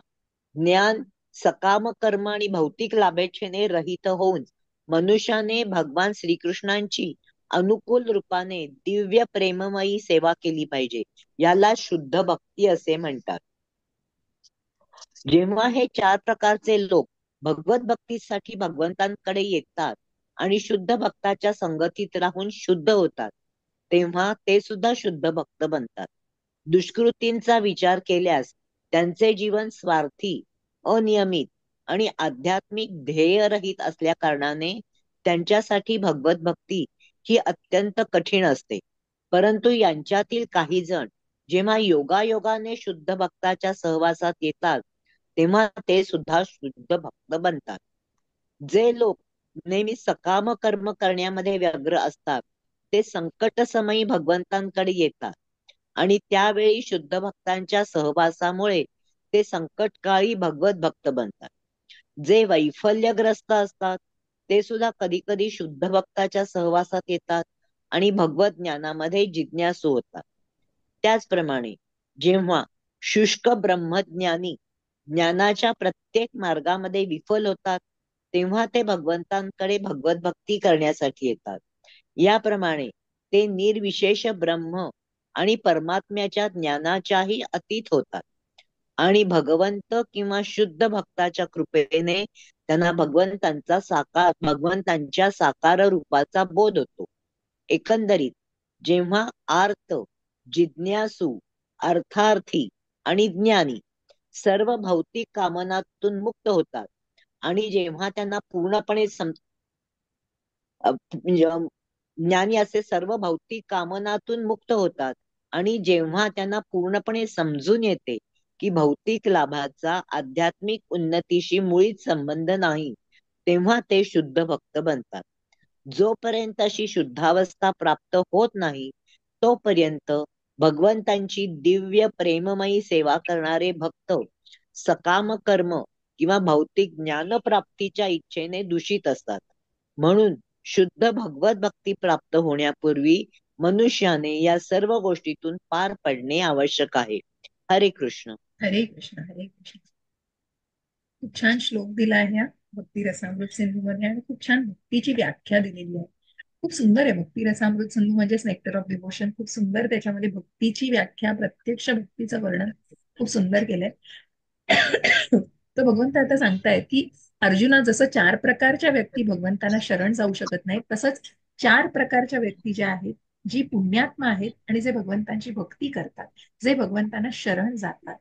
ज्ञान, सकाम कर्म आणि भौतिक लाभेच्छेने रहित होऊन मनुष्याने भगवान श्रीकृष्णांची अनुकूल रूपाने दिव्य प्रेममयी सेवा केली पाहिजे. याला शुद्ध भक्ती असे म्हणतात. जेव्हा हे 4 प्रकारचे लोक भगवत भक्तीसाठी भगवंतांकडे येतात आणि शुद्ध भक्ताच्या संगतीत राहून शुद्ध होतात, तेव्हा ते सुद्धा शुद्ध भक्त बनतात. दुष्कृतींचा विचार केल्यास त्यांचे जीवन स्वार्थी, अनियमित आणि आध्यात्मिक ध्येयरहित असल्या कारणाने त्यांच्यासाठी भगवत भक्ती ही अत्यंत कठीण असते. परंतु यांच्यातील काही जण जेव्हा योगायोगाने शुद्ध भक्ताच्या सहवासात येतात, तेव्हा ते सुद्धा शुद्ध भक्त बनतात. जे लोक नेहमी सकाम कर्म करण्यामध्ये व्यग्र असतात, ते संकटसमयी भगवंतांकडे येतात आणि त्यावेळी शुद्ध भक्तांच्या सहवासामुळे ते संकटकाळी भगवत भक्त बनतात. जे वैफल्यग्रस्त असतात, ते सुद्धा कधी कधी शुद्ध भक्ताच्या सहवासात येतात आणि भगवत ज्ञानामध्ये जिज्ञासू होतात. त्याचप्रमाणे जेव्हा शुष्क ब्रह्मज्ञानी ज्ञानाच्या प्रत्येक मार्गामध्ये विफल होतात, तेव्हा ते भगवंतांकडे भगवत भक्ती करण्यासाठी येतात. याप्रमाणे ते निर्विशेष ब्रह्म आणि परमात्म्याच्या ज्ञानाच्याही अतीत होतात. आणि भगवंत किंवा शुद्ध भक्ताच्या कृपेने त्यांना भगवंतांच्या साकार रूपाचा बोध होतो. एकंदरीत जेव्हा आर्त, जिज्ञासू, अर्थार्थी आणि ज्ञानी सर्व भौतिक कामनातून मुक्त होतात आणि जेव्हा त्यांना पूर्णपणे म्हणजे ज्ञानी असे सर्व भौतिक कामनातून मुक्त होतात आणि जेव्हा त्यांना पूर्णपणे समजून येते की भौतिक लाभाचा आध्यात्मिक उन्नतीशी मुळीच संबंध नाही, तेव्हा ते शुद्ध भक्त बनतात. जोपर्यंत अशी शुद्धावस्था प्राप्त होत नाही तोपर्यंत भगवंतांची दिव्य प्रेममयी सेवा करणारे भक्त सकाम कर्म किंवा भौतिक ज्ञानप्राप्तीच्या इच्छेने दूषित असतात. म्हणून शुद्ध भगवत भक्ती प्राप्त होण्यापूर्वी मनुष्याने या सर्व गोष्टीतून पार पडणे आवश्यक आहे. हरे कृष्ण. हरे कृष्ण. हरे कृष्ण. खूप छान श्लोक दिला आहे या भक्ती रसामृत सिंधूमध्ये आणि खूप छान भक्तीची व्याख्या दिलेली आहे. खूप सुंदर आहे भक्ती रसामृत सिंधू म्हणजेच नेक्टर ऑफ डिवोशन. खूप सुंदर त्याच्यामध्ये भक्तीची व्याख्या, प्रत्यक्ष भक्तीचं वर्णन खूप सुंदर केलंय. तर भगवंत आता सांगतायत की अर्जुना, जसं 4 प्रकारच्या व्यक्ती भगवंतांना शरण जाऊ शकत नाहीत, तसंच 4 प्रकारच्या व्यक्ती ज्या आहेत, जी पुण्यात्मा आहेत आणि जे भगवंतांची भक्ती करतात, जे भगवंतांना शरण जातात,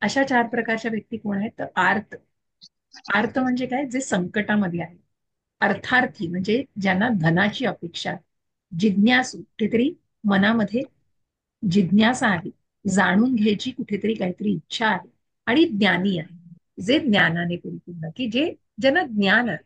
अशा 4 प्रकारच्या व्यक्ती कोण आहेत? तर आर्त म्हणजे काय? जे संकटामध्ये आहे. अर्थार्थी म्हणजे ज्यांना धनाची अपेक्षा आहे. जिज्ञासू, कुठेतरी मनामध्ये जिज्ञासा आहे, जाणून घ्यायची कुठेतरी काहीतरी इच्छा आहे. आणि ज्ञानी आहे, जे ज्ञानाने परिपूर्ण, की ज्यांना ज्ञान आहे,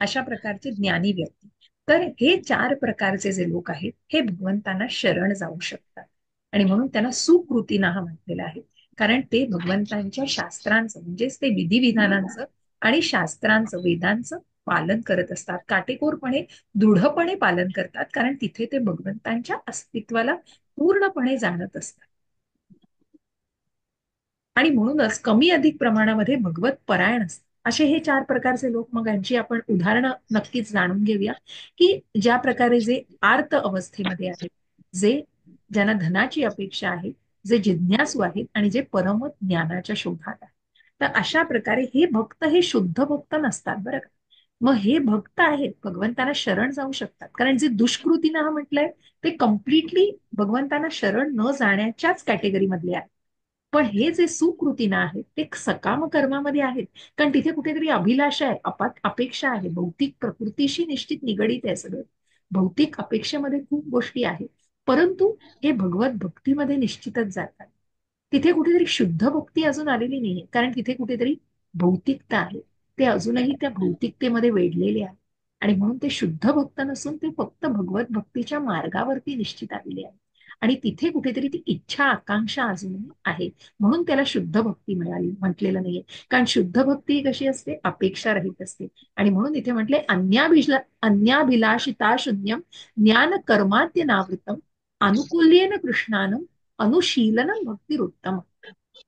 अशा प्रकारचे ज्ञानी व्यक्ती. तर हे 4 प्रकारचे जे लोक आहेत हे भगवंतांना शरण जाऊ शकतात आणि म्हणून त्यांना सुकृतीना हा म्हटलेला आहे. कारण ते भगवंतांच्या शास्त्रांचं म्हणजेच ते विधिविधानांचं आणि शास्त्रांचं, वेदांचं पालन करत असतात. काटेकोरपणे, दृढपणे पालन करतात, कारण तिथे ते भगवंतांच्या अस्तित्वाला पूर्णपणे जाणत असतात. आणि म्हणूनच कमी अधिक प्रमाणामध्ये भगवत परायण असतात. असे हे 4 प्रकारचे लोक. मग यांची आपण उदाहरणं नक्कीच जाणून घेऊया की ज्या प्रकारे जे आर्त अवस्थेमध्ये आहेत, ज्यांना धनाची अपेक्षा आहे, जे जिज्ञासू आहेत आणि जे परम ज्ञानाच्या शोधात आहेत. तर अशा प्रकारे हे भक्त हे शुद्ध भक्त नसतात बरं का. मग हे भक्त आहेत, भगवंतांना शरण जाऊ शकतात. कारण जे दुष्कृतीनं हा म्हटलंय ते कम्प्लिटली भगवंतांना शरण न जाण्याच्याच कॅटेगरीमधले आहेत. पण हे जे सुकृतीनं आहेत ते सकाम कर्मामध्ये आहेत. कारण तिथे कुठेतरी अभिलाषा आहे, अपेक्षा आहे, भौतिक प्रकृतीशी निश्चित निगडीत आहे सगळं. भौतिक अपेक्षेमध्ये खूप गोष्टी आहेत, परंतु हे भगवत भक्तीमध्ये निश्चितच जातात. तिथे कुठेतरी शुद्ध भक्ती अजून आलेली नाहीये, कारण तिथे कुठेतरी भौतिकता आहे. ते अजूनही त्या भौतिकतेमध्ये वेढलेले आहे आणि म्हणून ते शुद्ध भक्त नसून ते फक्त भगवत भक्तीच्या मार्गावरती निश्चित आलेले आहे. आणि तिथे कुठेतरी ती इच्छा, आकांक्षा अजूनही आहे, म्हणून त्याला शुद्ध भक्ती मिळाली म्हटलेलं नाहीये. कारण शुद्ध भक्ती कशी असते? अपेक्षा रहित असते. आणि म्हणून इथे म्हटले अन्याभिलाषिता शून्यम ज्ञान कर्माद्य नावृतम अनुकूल्येन कृष्णानं अनुशीलनं भक्तिरुत्तम.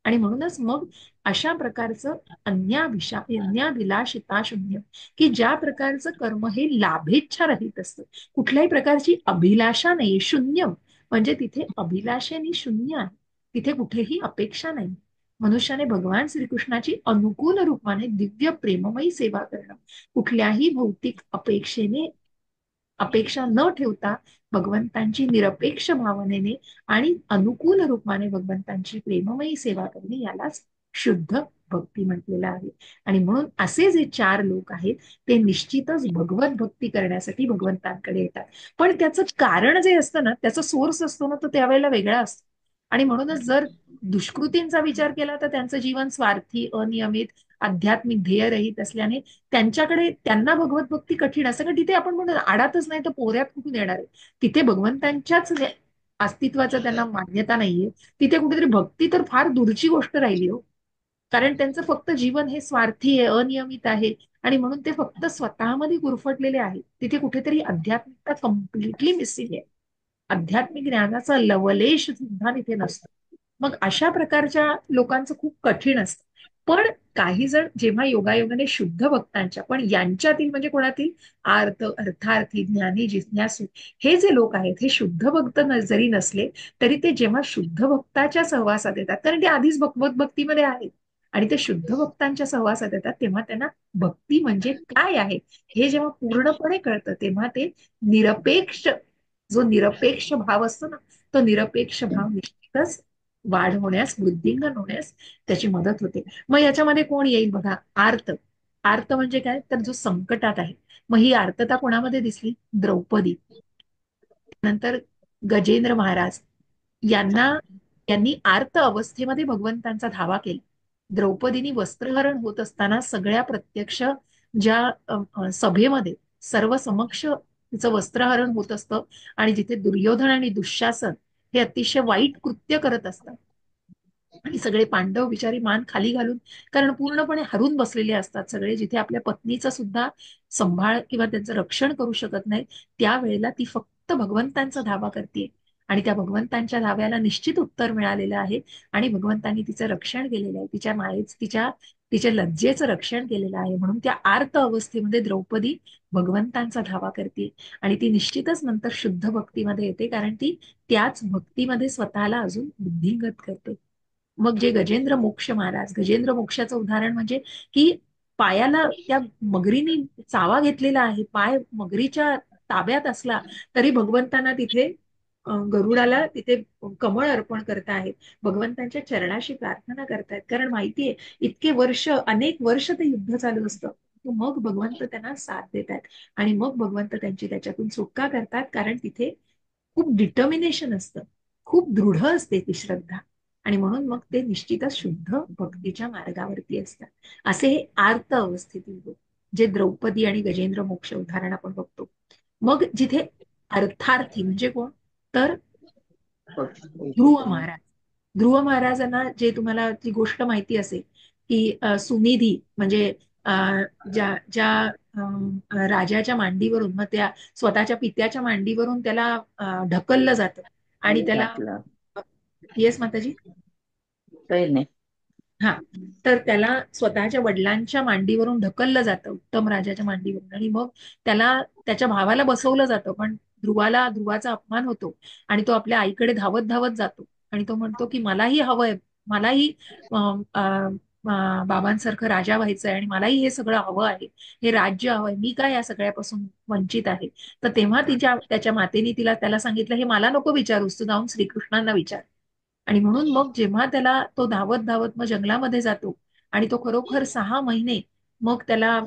आणि म्हणूनच मग अशा प्रकारचं अन्याभिलाषिता शून्य, की ज्या प्रकारचं कर्म हे लाभेच्छा रहित असतं, कुठल्याही प्रकारची अभिलाषा नाही, शून्य म्हणजे तिथे अभिलाषेनी शून्य आहे, तिथे कुठेही अपेक्षा नाही. मनुष्याने भगवान श्रीकृष्णाची अनुकूल रूपाने दिव्य प्रेममयी सेवा करणं, कुठल्याही भौतिक अपेक्षा न ठेवता भगवंतांची निरपेक्ष भावनेने आणि अनुकूल रूपाने भगवंतांची प्रेममयी सेवा करणे, यालाच शुद्ध भक्ती म्हटलेलं आहे. आणि म्हणून असे जे 4 लोक आहेत ते निश्चितच भगवत भक्ती करण्यासाठी भगवंतांकडे येतात. पण त्याचं कारण जे असतं ना, त्याचा सोर्स असतो ना, तो त्यावेळेला वेगळा असतो. आणि म्हणूनच जर दुष्कृतींचा विचार केला तर त्यांचं जीवन स्वार्थी, अनियमित, आध्यात्मिक ध्येयरहित असल्याने त्यांना भगवत भक्ती कठीण असं. कारण तिथे आपण म्हणतो आडातच नाही तर पोऱ्यात कुठून येणार आहे. तिथे भगवंतांच्याच अस्तित्वाचं त्यांना मान्यता नाहीये. तिथे कुठेतरी भक्ती तर फार दूरची गोष्ट राहिली हो. कारण त्यांचं फक्त जीवन हे स्वार्थी आहे, अनियमित आहे आणि म्हणून ते फक्त स्वतःमध्ये गुरफटलेले आहेत. तिथे कुठेतरी आध्यात्मिकता कम्प्लिटली मिसिंग आहे. आध्यात्मिक ज्ञानाचा लवलेश सुद्धा तिथे नसतो. मग अशा प्रकारच्या लोकांचं खूप कठीण असतं. पण काही जण जेव्हा योगायोगाने शुद्ध भक्तांच्या, पण यांच्यातील म्हणजे कोणातील, अर्थार्थी, ज्ञानी, जिज्ञासू हे जे लोक आहेत, हे शुद्ध भक्त जरी नसले तरी ते जेव्हा शुद्ध भक्ताच्या सहवासात येतात, कारण ते आधीच भगवत भक्तीमध्ये आहेत आणि ते शुद्ध भक्तांच्या सहवासात येतात, तेव्हा त्यांना भक्ती म्हणजे काय आहे हे जेव्हा पूर्णपणे कळतं, तेव्हा ते निरपेक्ष, जो निरपेक्ष भाव असतो ना, तो निरपेक्ष भाव निश्चितच वाढ होण्यास, वृद्धिंगत होण्यास त्याची मदत होते. मग याच्यामध्ये कोण येईल बघा, आर्त. आर्त म्हणजे काय, तर जो संकटात आहे. मग ही आर्तता कोणामध्ये दिसली, द्रौपदी. नंतर गजेंद्र महाराज यांना, यांनी आर्त अवस्थेमध्ये भगवंतांचा धावा केला. द्रौपदीनी वस्त्रहरण होत असताना सगळ्या प्रत्यक्ष ज्या सभेमध्ये सर्व समक्ष तिचं वस्त्रहरण होत असतं आणि जिथे दुर्योधन आणि दुःशासन हे अतिशय वाईट कृत्य करत असतात आणि सगळे पांडव बिचारी मान खाली घालून, कारण पूर्णपणे हरून बसलेले असतात सगळे, जिथे आपल्या पत्नीचा सुद्धा सांभाळ किंवा त्यांचं रक्षण करू शकत नाही, त्यावेळेला ती फक्त भगवंतांचा धावा करते आणि त्या भगवंतांच्या धाव्याला निश्चित उत्तर मिळालेलं आहे आणि भगवंतांनी तिचं रक्षण केलेलं आहे, तिच्या मायेच, तिच्या लज्जेचं रक्षण केलेलं आहे. म्हणून त्या आर्त अवस्थेमध्ये द्रौपदी भगवंतांचा धावा करते आणि ती निश्चितच नंतर शुद्ध भक्तीमध्ये येते, कारण ती त्याच भक्तीमध्ये स्वतःला अजून वृद्धिंगत करते. मग जे गजेंद्र मोक्ष महाराज, गजेंद्र मोक्षाचं उदाहरण म्हणजे की पायाला त्या मगरीने चावा घेतलेला आहे, पाय मगरीच्या ताब्यात असला तरी भगवंतांना तिथे, गरुडाला तिथे कमळ अर्पण करत आहेत, भगवंतांच्या चरणाशी प्रार्थना करतायत, कारण माहितीये इतके वर्ष, अनेक वर्ष ते युद्ध चालू असतं, मग भगवंत त्यांना साथ देतात आणि मग भगवंत त्यांची त्याच्यातून सुटका करतात, कारण तिथे खूप डिटर्मिनेशन असतं, खूप दृढ असते ती श्रद्धा आणि म्हणून मग ते निश्चितच शुद्ध भक्तीच्या मार्गावरती असतात. असे हे आर्त अवस्थेतील लोक, जे द्रौपदी आणि गजेंद्र मोक्ष उदाहरण आपण बघतो. मग जिथे अर्थार्थी म्हणजे कोण, तर ध्रुव महाराज. ध्रुव महाराजांना, जे तुम्हाला ती गोष्ट माहिती असेल की सुनिधी म्हणजे ज्या ज्या राजाच्या मांडीवरून, मग त्या स्वतःच्या पित्याच्या मांडीवरून त्याला ढकललं जातं आणि आणि त्याला, आपलं येस माताजी, काही नाही. हा, तर त्याला स्वतःच्या वडिलांच्या मांडीवरून ढकललं जातं, उत्तम राजाच्या मांडीवरून, आणि मग त्याला त्याच्या भावाला बसवलं जातं, पण ध्रुवाचा अपमान होतो आणि तो आपल्या आईकडे धावत धावत जातो आणि तो म्हणतो की मलाही हवंय, मलाही बाबांसारखं राजा व्हायचंय आणि मलाही हे सगळं हवं आहे, हे राज्य हवंय, मी काय या सगळ्यापासून वंचित आहे. तर तेव्हा त्याच्या मातेने त्याला सांगितलं, हे मला नको विचारूस, तू जाऊन श्रीकृष्णांना विचार. आणि म्हणून मग जेव्हा त्याला तो धावत धावत मग जंगलामध्ये जातो आणि तो खरोखर 6 महिने, मग त्याला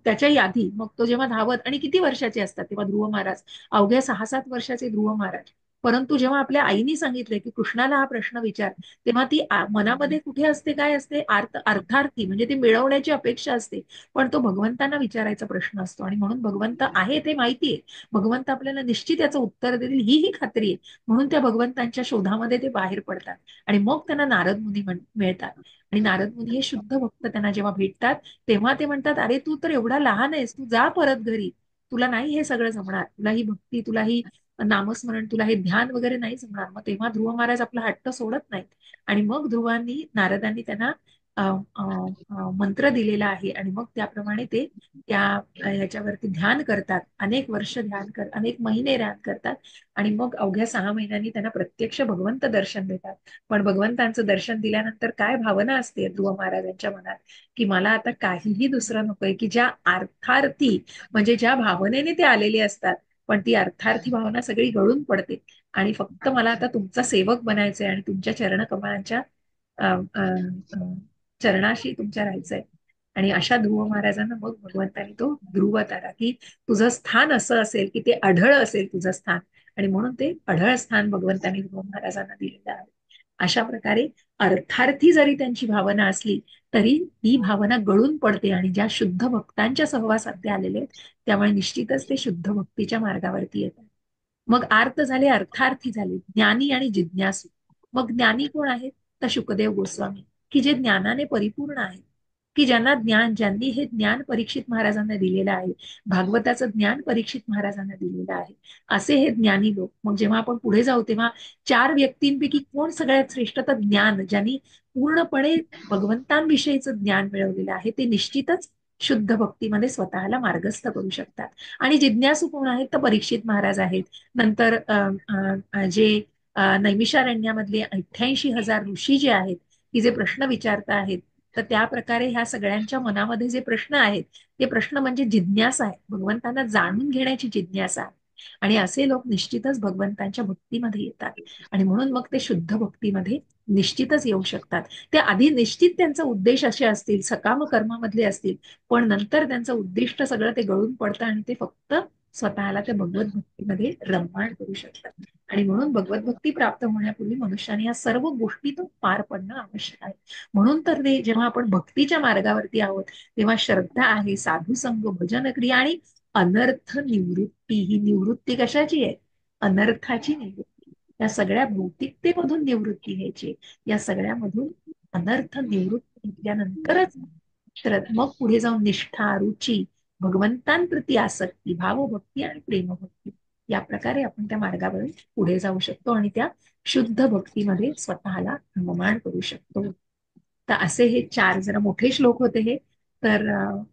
त्याच्याही आधी मग तो जेव्हा धावत, आणि किती वर्षाचे असतात तेव्हा ध्रुव महाराज, अवघ्या 6-7 वर्षाचे ध्रुव महाराज, परंतु जेव्हा आपल्या आईने सांगितलंय की कृष्णाला हा प्रश्न विचार, तेव्हा ती मनामध्ये कुठे असते, काय असते, अर्थार्थी म्हणजे ती मिळवण्याची अपेक्षा असते, पण तो भगवंतांना विचारायचा प्रश्न असतो आणि म्हणून भगवंत आहे ते माहितीये, भगवंत आपल्याला निश्चित याचं उत्तर देतील ही खात्री आहे, म्हणून त्या भगवंतांच्या शोधामध्ये ते बाहेर पडतात आणि मग त्यांना नारद मुनी मिळतात आणि नारद मुनी हे शुद्ध भक्त त्यांना जेव्हा भेटतात, तेव्हा ते म्हणतात, अरे तू तर एवढा लहान आहेस, तू जा परत घरी, तुला नाही हे सगळं जमणार, तुला ही भक्ती, तुला ही नामस्मरण, तुला हे ध्यान वगैरे नाही जमणार. मग तेव्हा ध्रुव महाराज आपला हट्ट सोडत नाहीत आणि मग नारदांनी त्यांना अ, अ, मंत्र दिलेला आहे आणि मग त्याप्रमाणे ते त्या ह्याच्यावरती ध्यान करतात, अनेक वर्ष अनेक महिने ध्यान करतात आणि मग अवघ्या 6 महिन्यांनी त्यांना प्रत्यक्ष भगवंत दर्शन देतात. पण भगवंतांचं दर्शन दिल्यानंतर काय भावना असते ध्रुव महाराजांच्या मनात, की मला आता काहीही दुसरं नकोय, की ज्या अर्थार्थी म्हणजे ज्या भावनेने ते आलेले असतात, पण ती अर्थार्थी भावना सगळी गळून पडते आणि फक्त मला आता तुमचा सेवक बनायचंय आणि तुमच्या चरणकमळांच्या अ, अ, अ, चरणाशी तुमच्या राहायचंय. आणि अशा ध्रुव महाराजांना मग भगवंतानी तो ध्रुव तारा, की तुझं स्थान असं असेल की ते अढळ असेल तुझं स्थान, आणि म्हणून ते अढळ स्थान भगवंतानी ध्रुव महाराजांना दिलेलं आहे. अशा प्रकारे अर्थार्थी जरी त्यांची भावना असली तरी ती भावना गळून पडते आणि ज्या शुद्ध भक्तांच्या सहवासात ते आलेले आहेत, त्यामुळे निश्चितच ते शुद्ध भक्तीच्या मार्गावरती येतात. मग आर्त झाले, अर्थार्थी झाले, ज्ञानी आणि जिज्ञासू. मग ज्ञानी कोण आहेत, तर शुकदेव गोस्वामी, की जे ज्ञानाने परिपूर्ण आहेत, की ज्यांनी हे ज्ञान परीक्षित महाराजांना दिलेलं आहे, भागवताचं ज्ञान परीक्षित महाराजांना दिलेलं आहे, असे हे ज्ञानी लोक. मग जेव्हा आपण पुढे जाऊ तेव्हा 4 व्यक्तींपैकी कोण सगळ्यात श्रेष्ठ? तर ज्ञान, ज्यांनी पूर्णपणे भगवंतांविषयीचं ज्ञान मिळवलेलं आहे, ते निश्चितच शुद्ध भक्तीमध्ये स्वतःला मार्गस्थ करू शकतात. आणि जिज्ञासू कोण आहेत? तर परीक्षित महाराज आहेत. नंतर जे नैमिषारण्यामधले 88,000 ऋषी जे आहेत, की जे प्रश्न विचारता आहेत, तर त्या प्रकारे ह्या सगळ्यांच्या मनामध्ये जे प्रश्न आहेत, ते प्रश्न म्हणजे जिज्ञासा आहे, भगवंतांना जाणून घेण्याची जिज्ञासा आहे. आणि असे लोक निश्चितच भगवंतांच्या भक्तीमध्ये येतात. आणि म्हणून मग ते शुद्ध भक्तीमध्ये निश्चितच येऊ शकतात. ते आधी निश्चित त्यांचा उद्देश असे असतील, सकाम कर्मामधले असतील, पण नंतर त्यांचं उद्दिष्ट सगळं ते गळून पडतं आणि ते फक्त स्वतःला त्या भगवत भक्तीमध्ये रममाण करू शकतात. आणि म्हणून भगवत भक्ती प्राप्त होण्यापूर्वी मनुष्याने या सर्व गोष्टीतून पार पडणं आवश्यक आहे. म्हणून तर ते जेव्हा आपण भक्तीच्या मार्गावरती आहोत, तेव्हा श्रद्धा आहे, साधू संग, भजन क्रिया आणि अनर्थ निवृत्ती. ही निवृत्ती कशाची आहे? अनर्थाची निवृत्ती. या सगळ्या भौतिकतेमधून निवृत्ती घ्यायची. या सगळ्यामधून अनर्थ निवृत्ती घेतल्यानंतरच मग पुढे जाऊन निष्ठा, रुची, भगवंतांप्रती आसक्ती, भावभक्ती आणि प्रेमभक्ती, या प्रकारे आपण त्या मार्गावर पुढे जाऊ शकतो आणि त्या शुद्ध भक्तीमध्ये स्वतःला रममाण करू शकतो. तर असे हे 4 जरा मोठे श्लोक होते हे. तर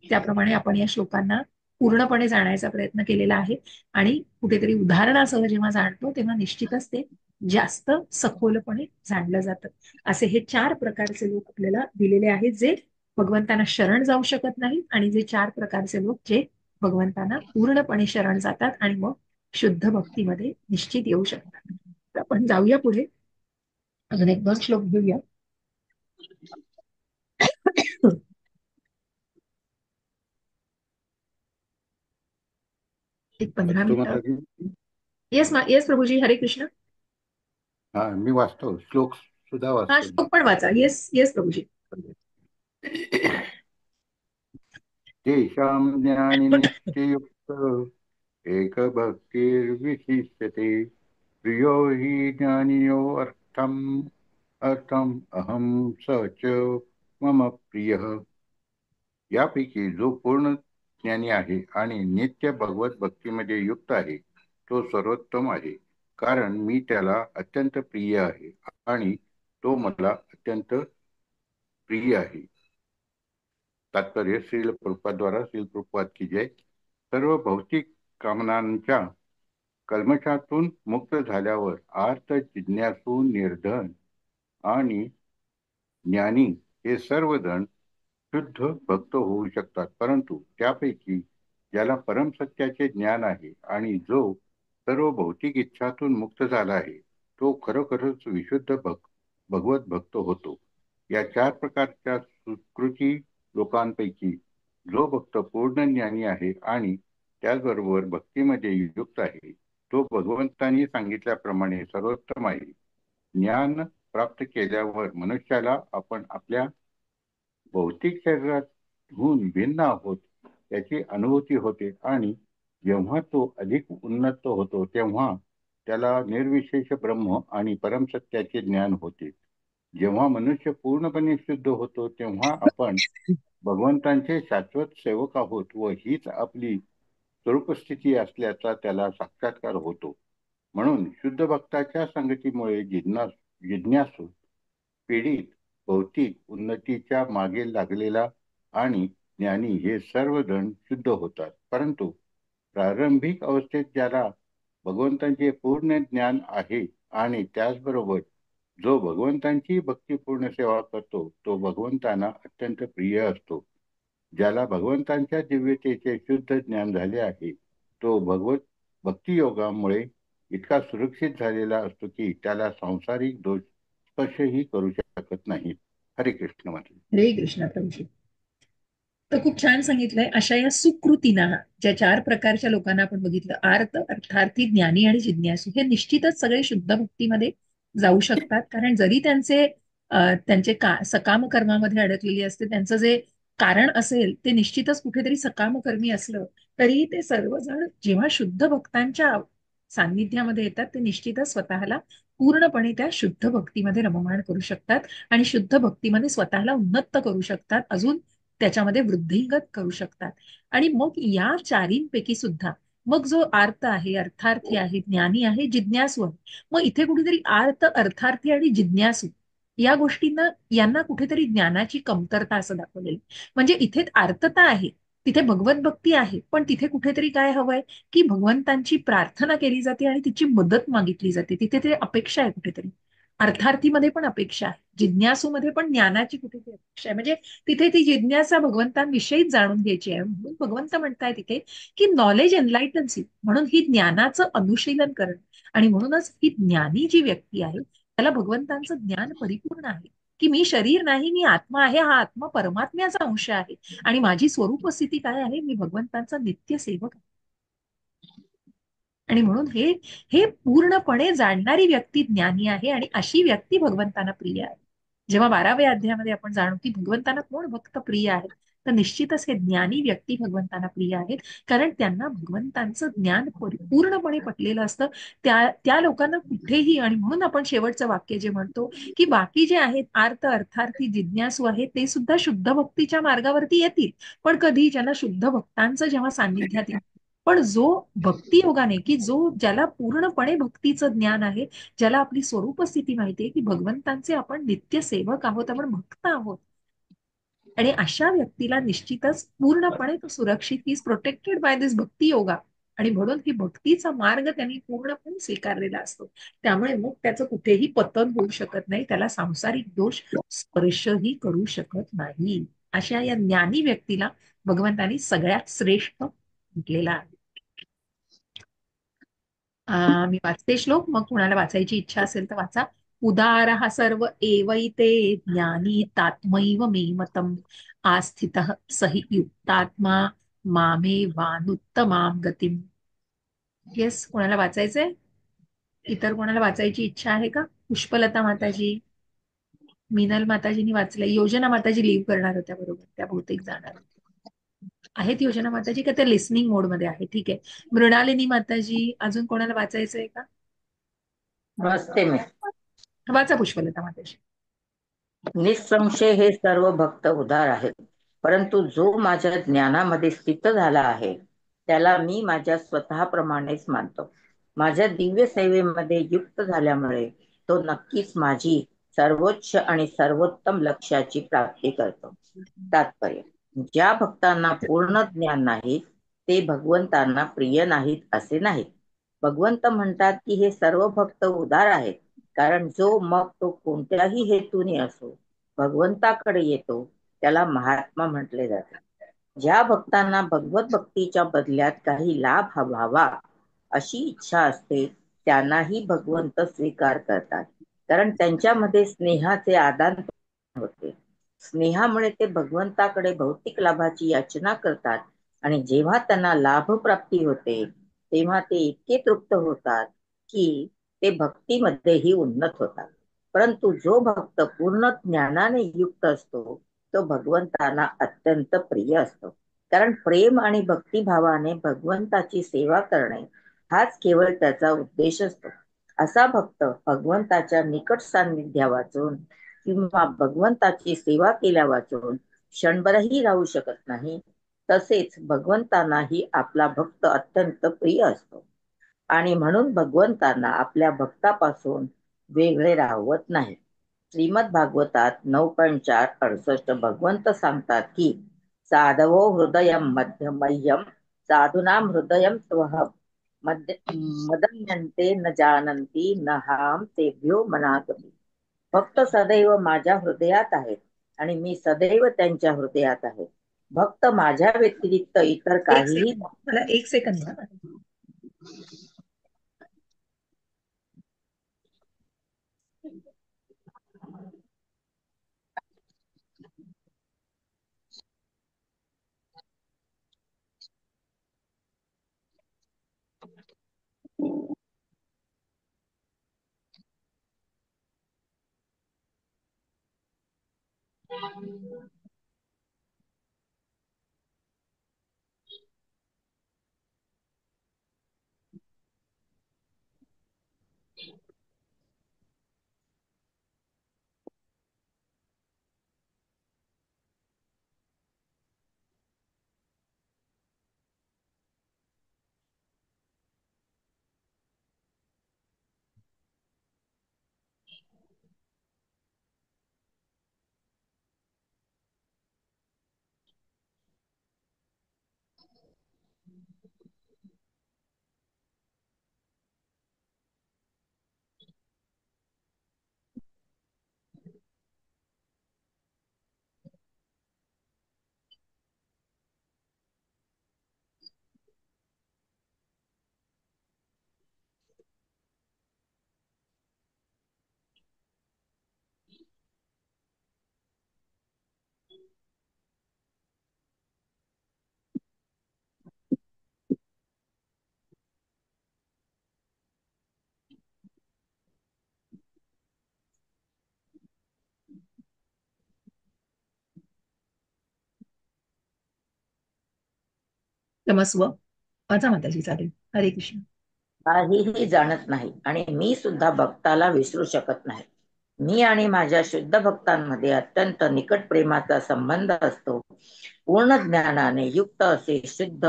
त्याप्रमाणे आपण या श्लोकांना पूर्णपणे जाणायचा प्रयत्न केलेला आहे. आणि कुठेतरी उदाहरणासह जेव्हा जाणतो तेव्हा निश्चितच ते जास्त सखोलपणे जाणलं जातं. असे हे 4 प्रकारचे लोक आपल्याला दिलेले आहेत, जे भगवंतांना शरण जाऊ शकत नाहीत, आणि जे 4 प्रकारचे लोक जे भगवंतांना पूर्णपणे शरण जातात आणि मग शुद्ध भक्तीमध्ये निश्चित येऊ शकतात. तर आपण जाऊया पुढे, अजून 1-2 श्लोक घेऊया. एक 15 वाचतो मिनिटं. महाराज. येस येस प्रभूजी, हरे कृष्ण. हा, मी वाचतो, श्लोक सुद्धा हा, वाचतो. श्लोक पण वाचा. Yes yes Prabhuji. तेषां ज्ञानिनिश्चयुक्त एकभक्तिर्विशिष्यते प्रियो हि ज्ञानियो अर्थम अहम स च मम प्रियः. यापैकी जो पूर्ण ज्ञानी आहे आणि नित्य भगवत भक्तीमध्ये युक्त आहे, तो सर्वोत्तम आहे, कारण मी त्याला अत्यंत प्रिय आहे आणि तो मला अत्यंत प्रिय आहे. तात्पर्य श्रील प्रभुपादद्वारा, श्रील प्रभुपाद की जय. सर्व भौतिक कामनांच्या कल्मशातून मुक्त झाल्यावर आर्त, जिज्ञासू, निर्धन आणि ज्ञानी हे सर्वजण शुद्ध भक्त होऊ शकतात. परंतु त्यापैकी ज्याला परमसत्याचे ज्ञान आहे आणि जो सर्व भौतिक इच्छातून मुक्त झाला आहे, तो खरोखरच विशुद्ध भगवत भक्त होतो. या 4 प्रकारच्या सुकृती लोकांपैकी जो भक्त पूर्ण ज्ञानी आहे आणि त्याचबरोबर भक्तीमध्ये युक्त आहे, तो भगवंतांनी सांगितल्याप्रमाणे सर्वोत्तम आहे. ज्ञान प्राप्त केल्यावर मनुष्याला आपण आपल्या भौतिक शरीरातून भिन्न आहोत याची अनुभूती होते आणि जेव्हा तो अधिक उन्नत होतो तेव्हा त्याला निर्विशेष ब्रह्म आणि परमसत्याचे ज्ञान होते. जेव्हा मनुष्य पूर्णपणे शुद्ध होतो तेव्हा आपण भगवंतांचे शाश्वत सेवक आहोत व हीच आपली स्वरूपस्थिती असल्याचा त्याला साक्षात्कार होतो. म्हणून शुद्ध भक्ताच्या संगतीमुळे जिज्ञासू, पीडित, भौतिक उन्नतीच्या मागे लागलेला आणि ज्ञानी हे सर्वजण शुद्ध होतात. परंतु प्रारंभिक अवस्थेत ज्याला भगवंतांचे पूर्ण ज्ञान आहे आणि त्याचबरोबर जो भगवंतांची भक्तिपूर्ण सेवा करतो, तो भगवंतांना अत्यंत प्रिय असतो. ज्याला भगवंतांच्या दिव्यतेचे शुद्ध ज्ञान झाले आहे, तो भगवत भक्तियोगामुळे इतका सुरक्षित झालेला असतो की त्याला सांसारिक दोष स्पर्शही करू शकत नाहीत. हरे कृष्ण म्हटले. हरे कृष्ण प्रभूजी. तर खूप छान सांगितलंय. अशा या सुकृतीना, ज्या 4 प्रकारच्या लोकांना आपण बघितलं, आर्त, अर्थार्थी, ज्ञानी आणि जिज्ञासू, हे निश्चितच सगळे शुद्ध भक्तीमध्ये जाऊ शकतात. कारण जरी त्यांचे सकाम कर्मामध्ये अडकलेली असते, त्यांचं जे कारण असेल ते निश्चितच कुठेतरी सकाम कर्मी असलं, तरी ते सर्वजण जेव्हा शुद्ध भक्तांच्या सान्निध्यामध्ये येतात, ते निश्चितच स्वतःला पूर्णपणे त्या शुद्ध भक्तीमध्ये रममाण करू शकतात आणि शुद्ध भक्तीमध्ये स्वतःला उन्नत करू शकतात, अजून त्याच्यामध्ये वृद्धिंगत करू शकतात. आणि मग या चारींपैकी सुद्धा मग जो आर्त आहे, अर्थार्थी आहे, ज्ञानी आहे, जिज्ञासू आहे, मग इथे कुठेतरी आर्त, अर्थार्थी आणि जिज्ञासू या गोष्टींना, यांना कुठेतरी ज्ञानाची कमतरता असं दाखवलेलं. म्हणजे इथे आर्तता आहे, तिथे भगवत भक्ती आहे, पण तिथे कुठेतरी काय हवंय की भगवंतांची प्रार्थना केली जाते आणि तिची मदत मागितली जाते. तिथे ते अपेक्षा आहे कुठेतरी. अर्थार्थीमध्ये पण अपेक्षा आहे, जिज्ञासूमध्ये पण ज्ञानाची कुठेतरी अपेक्षा आहे. म्हणजे तिथे ती जिज्ञासा भगवंतांविषयीच जाणून घ्यायची आहे. म्हणून भगवंत म्हणताय तिथे की नॉलेज एनलाइटन्स यू, म्हणून ही ज्ञानाचं अनुशीलन करणं. आणि म्हणूनच ही ज्ञानी जी व्यक्ती आहे त्याला भगवंतांचं ज्ञान परिपूर्ण आहे की मी शरीर नाही, मी आत्मा आहे, हा आत्मा परमात्म्याचा अंश आहे आणि माझी स्वरूप स्थिती काय आहे, मी भगवंतांचा नित्य सेवक आहे. आणि म्हणून हे हे पूर्णपणे जाणणारी व्यक्ती ज्ञानी आहे आणि अशी व्यक्ती भगवंतांना प्रिय आहे. जेव्हा 12व्या अध्यायामध्ये आपण जाणू की भगवंतांना कोण भक्त प्रिय आहेत, तर निश्चितच हे ज्ञानी व्यक्ती भगवंतांना प्रिय आहेत. कारण त्यांना भगवंतांचं ज्ञान पूर्णपणे पटलेलं असतं. त्या लोकांना कुठेही, आणि म्हणून आपण शेवटचं वाक्य जे म्हणतो की बाकी जे आहेत आर्त, अर्थार्थी, जिज्ञासू आहेत ते सुद्धा शुद्ध भक्तीच्या मार्गावरती येतील, पण कधी ज्यांना शुद्ध भक्तांचं जेव्हा सान्निध्यात येईल. पण जो भक्ती योगाने, की जो ज्याला पूर्णपणे भक्तीचं ज्ञान आहे, ज्याला आपली स्वरूप स्थिती माहितीये की भगवंतांचे आपण नित्य सेवक आहोत, आपण भक्त आहोत, आणि अशा व्यक्तीला निश्चितच पूर्णपणे तो सुरक्षित, ही प्रोटेक्टेड बाय दिस भक्ती योगा. आणि म्हणून ही भक्तीचा मार्ग त्यांनी पूर्णपणे स्वीकारलेला असतो. त्यामुळे मग त्याचं कुठेही पतन होऊ शकत नाही, त्याला सांसारिक दोष स्पर्शही करू शकत नाही. अशा या ज्ञानी व्यक्तीला भगवंतांनी सगळ्यात श्रेष्ठ म्हटलेला आहे. मी वाचते श्लोक, मग कुणाला वाचायची इच्छा असेल तर वाचा. उदारः सर्व एवैते ज्ञानी तात्मैव मे मतम् आस्थितः सहि युक्तात्मा मामे वानुत्तमां गतिम्. येस, कोणाला वाचायचंय? इतर कोणाला वाचायची इच्छा आहे का? पुष्पलता माताजी, मिनल माताजींनी वाचलंय. योजना माताजी लिव्ह करणार होत्या, बरोबर, त्या बहुतेक जाणार होत्या. आहेत योजना माताजी का त्या लिस्निंग मोड मध्ये आहे? ठीक आहे. मृणालिनी माताजी, अजून कोणाला वाचायचंय का? वाचते मी. वाचा पुष्पलता माताजी. निसंशय हे सर्व भक्त उदार आहेत, परंतु जो माझ्या ज्ञानामध्ये स्थित झाला आहे त्याला मी माझ्या स्वतःप्रमाणेच मानतो. माझ्या दिव्य सेवेमध्ये युक्त झाल्यामुळे तो नक्कीच माझी सर्वोच्च आणि सर्वोत्तम लक्ष्याची प्राप्ती करतो. तात्पर्य: ज्या भक्तांना पूर्ण ज्ञान नाही ते भगवंतांना प्रिय नाहीत असे नाही. भगवंत म्हणतात की हे सर्व भक्त उदार आहेत, कारण जो मग तो कोणत्याही हेतूने असो भगवंताकडे येतो त्याला महात्मा म्हटले जाते. ज्या भक्तांना भगवत भक्तीच्या बदल्यात काही लाभ व्हावा अशी इच्छा असते त्यांनाही भगवंत स्वीकार करतात, कारण त्यांच्यामध्ये स्नेहाचे आदान होते. स्नेहामुळे ते भगवंताकडे भौतिक लाभाची याचना करतात आणि जेव्हा त्यांना लाभ प्राप्ती होते तेव्हा ते इतके तृप्त होतात की ते भक्तीमध्येही उन्नत होतात. परंतु जो भक्त पूर्ण ज्ञानाने युक्त असतो तो भगवंतांना अत्यंत प्रिय असतो, कारण प्रेम आणि भक्तिभावाने भगवंताची सेवा करणे हाच केवळ त्याचा उद्देश असतो. असा भक्त भगवंताच्या निकट सान्निध्या वाचून किंवा भगवंताची सेवा केल्या वाचून क्षणभरही राहू शकत नाही. तसेच भगवंतांनाही आपला भक्त अत्यंत प्रिय असतो आणि म्हणून भगवंतांना आपल्या भक्तापासून वेगळे राहवत नाही. श्रीमद भागवतात 9.468 भगवंत सांगतात की साधवो हृदयम मध्यमय्यम साधूनाम हृदयम स्वहम मदन्यन्ते न जानन्ति न हाम तेभ्यो मनागपि. भक्त सदैव माझ्या हृदयात आहेत आणि मी सदैव त्यांच्या हृदयात आहे. भक्त माझ्या व्यतिरिक्त इतर एक काहीही सेकंद मला, एक सेकंद ना. क्षमस्व. वाचा माताजी, चालेल. हरे कृष्ण. काहीही जाणत नाही आणि मी सुद्धा भक्ताला विसरू शकत नाही. मी आणि माझ्या शुद्ध भक्तांमध्ये अत्यंत निकट प्रेमाचा संबंध असतो. पूर्ण ज्ञानाने युक्त असे शुद्ध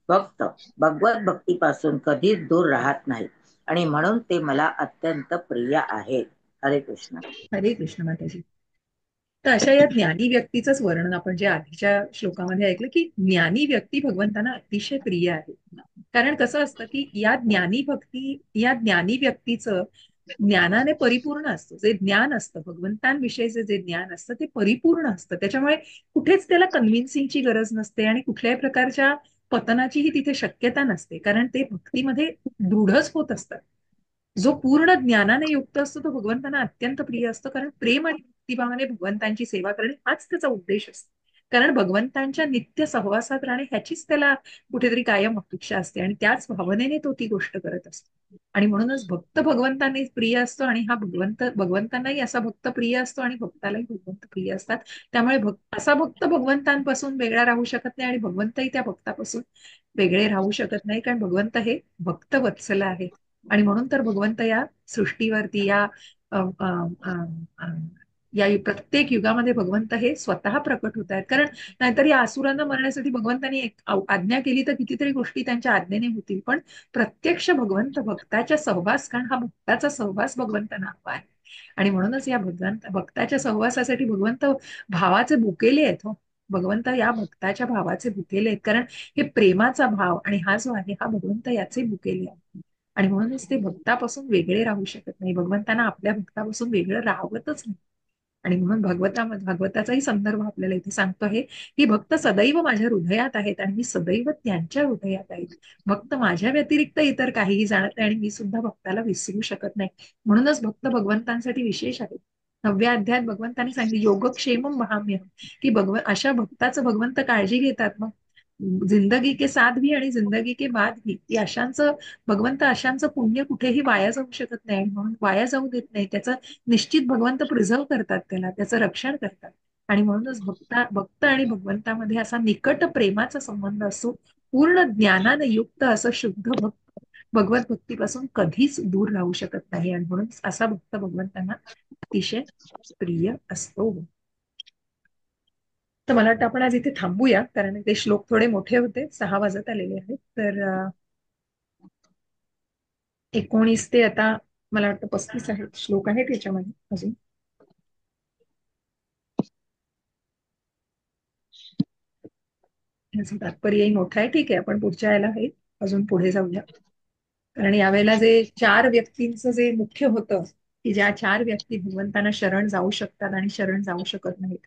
भक्त भगवत भक्तीपासून कधीच दूर राहत नाही आणि म्हणून ते मला अत्यंत प्रिय आहेत. हरे कृष्ण. हरे कृष्ण माताजी. तर अशा या ज्ञानी व्यक्तीचंच वर्णन आपण जे आधीच्या श्लोकामध्ये ऐकलं, की ज्ञानी व्यक्ती भगवंतांना अतिशय प्रिय आहे. कारण कसं असतं, की या ज्ञानी व्यक्तीचं ज्ञानाने परिपूर्ण असतं. जे ज्ञान असतं भगवंतांविषयीचे जे ज्ञान असतं ते परिपूर्ण असतं. त्याच्यामुळे कुठेच त्याला कन्व्हिन्सिंगची गरज नसते आणि कुठल्याही प्रकारच्या पतनाचीही तिथे शक्यता नसते, कारण ते भक्तीमध्ये दृढच होत असतात. जो पूर्ण ज्ञानाने युक्त असतो तो भगवंतांना अत्यंत प्रिय असतो, कारण प्रेम आणि भक्तिभावाने भगवंतांची सेवा करणे हाच त्याचा उद्देश असतो. कारण भगवंतांच्या नित्य सहवासात राहणे ह्याचीच त्याला कुठेतरी कायम अपेक्षा असते आणि त्याच भावनेने तो ती गोष्ट करत असतो. आणि म्हणूनच भक्त भगवंतांनी प्रिय असतो आणि हा भगवंतांनाही असा भक्त प्रिय असतो आणि भक्तालाही भगवंत प्रिय असतात. त्यामुळे असा भक्त भगवंतांपासून वेगळा राहू शकत नाही आणि भगवंतही त्या भक्तापासून वेगळे राहू शकत नाही, कारण भगवंत हे भक्त वत्सल आहे. आणि म्हणून तर भगवंत या सृष्टीवरती अ, अ, अ, अ, या प्रत्येक युगामध्ये भगवंत हे स्वतः प्रकट होत आहेत. कारण नाहीतर या असुरांना मरण्यासाठी भगवंतांनी एक आज्ञा केली तर कितीतरी गोष्टी त्यांच्या आज्ञेने होतील, पण प्रत्यक्ष भगवंत भक्ताच्या सहवास, कारण हा भक्ताचा सहवास भगवंतांना हवा आहे. आणि म्हणूनच या भक्ताच्या सहवासासाठी भगवंत भावाचे भुकेले आहेत. हो, भगवंत या भक्ताच्या भावाचे भुकेले आहेत, कारण हे प्रेमाचा भाव आणि हा जो आहे हा भगवंत याचे भुकेले आहे. आणि म्हणूनच ते भक्तापासून वेगळे राहू शकत नाही. भगवंतांना आपल्या भक्तापासून वेगळं राहवतच नाही. आणि म्हणून भागवताचाही संदर्भ आपल्याला इथे सांगतो आहे, की भक्त सदैव माझ्या हृदयात आहेत आणि मी सदैव त्यांच्या हृदयात आहे. भक्त माझ्या व्यतिरिक्त इतर काहीही जाणत नाही आणि मी सुद्धा भक्ताला विसरू शकत नाही. म्हणूनच भक्त भगवंतांसाठी विशेष आहे. 9व्या अध्यायात भगवंतांनी सांगितले योगक्षेम महाम्य, की अशा भक्ताचं भगवंत काळजी घेतात. मग जिंदगी के साथ भी आणि जिंदगी के बाद भी ती भगवंत अशांचं पुण्य कुठेही वाया जाऊ शकत नाही, म्हणून वाया जाऊ देत नाही. त्याचं निश्चित भगवंत प्रिझर्व करतात, त्याचं रक्षण करतात. आणि म्हणूनच भक्त आणि भगवंतामध्ये असा निकट प्रेमाचा संबंध असतो. पूर्ण ज्ञानाने युक्त असं शुद्ध भक्त भगवत भक्तीपासून कधीच दूर राहू शकत नाही आणि म्हणून असा भक्त भगवंतांना अतिशय प्रिय असतो. तर मला वाटतं आपण आज इथे थांबूया, कारण ते श्लोक थोडे मोठे होते, 6 वाजत आलेले आहेत. तर 19 ते आता मला वाटतं 35 आहेत श्लोक आहेत याच्यामध्ये अजून. याचं तात्पर्यही मोठं आहे. ठीक आहे, आपण पुढच्या याला हे अजून पुढे जाऊया. कारण यावेळेला जे 4 व्यक्तींचं जे मुख्य होतं, की ज्या 4 व्यक्ती भगवंतांना शरण जाऊ शकतात आणि शरण जाऊ शकत नाहीत,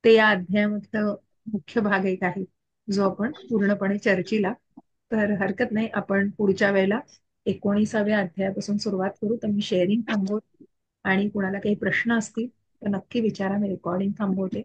ते या अध्यायामधलं मुख्य भाग एक आहे, जो आपण पूर्णपणे चर्चेला. तर हरकत नाही, आपण पुढच्या वेळेला 19व्या अध्यायापासून सुरुवात करू. तर मी शेअरिंग थांबवते आणि कुणाला काही प्रश्न असतील तर नक्की विचारा. मी रेकॉर्डिंग थांबवते.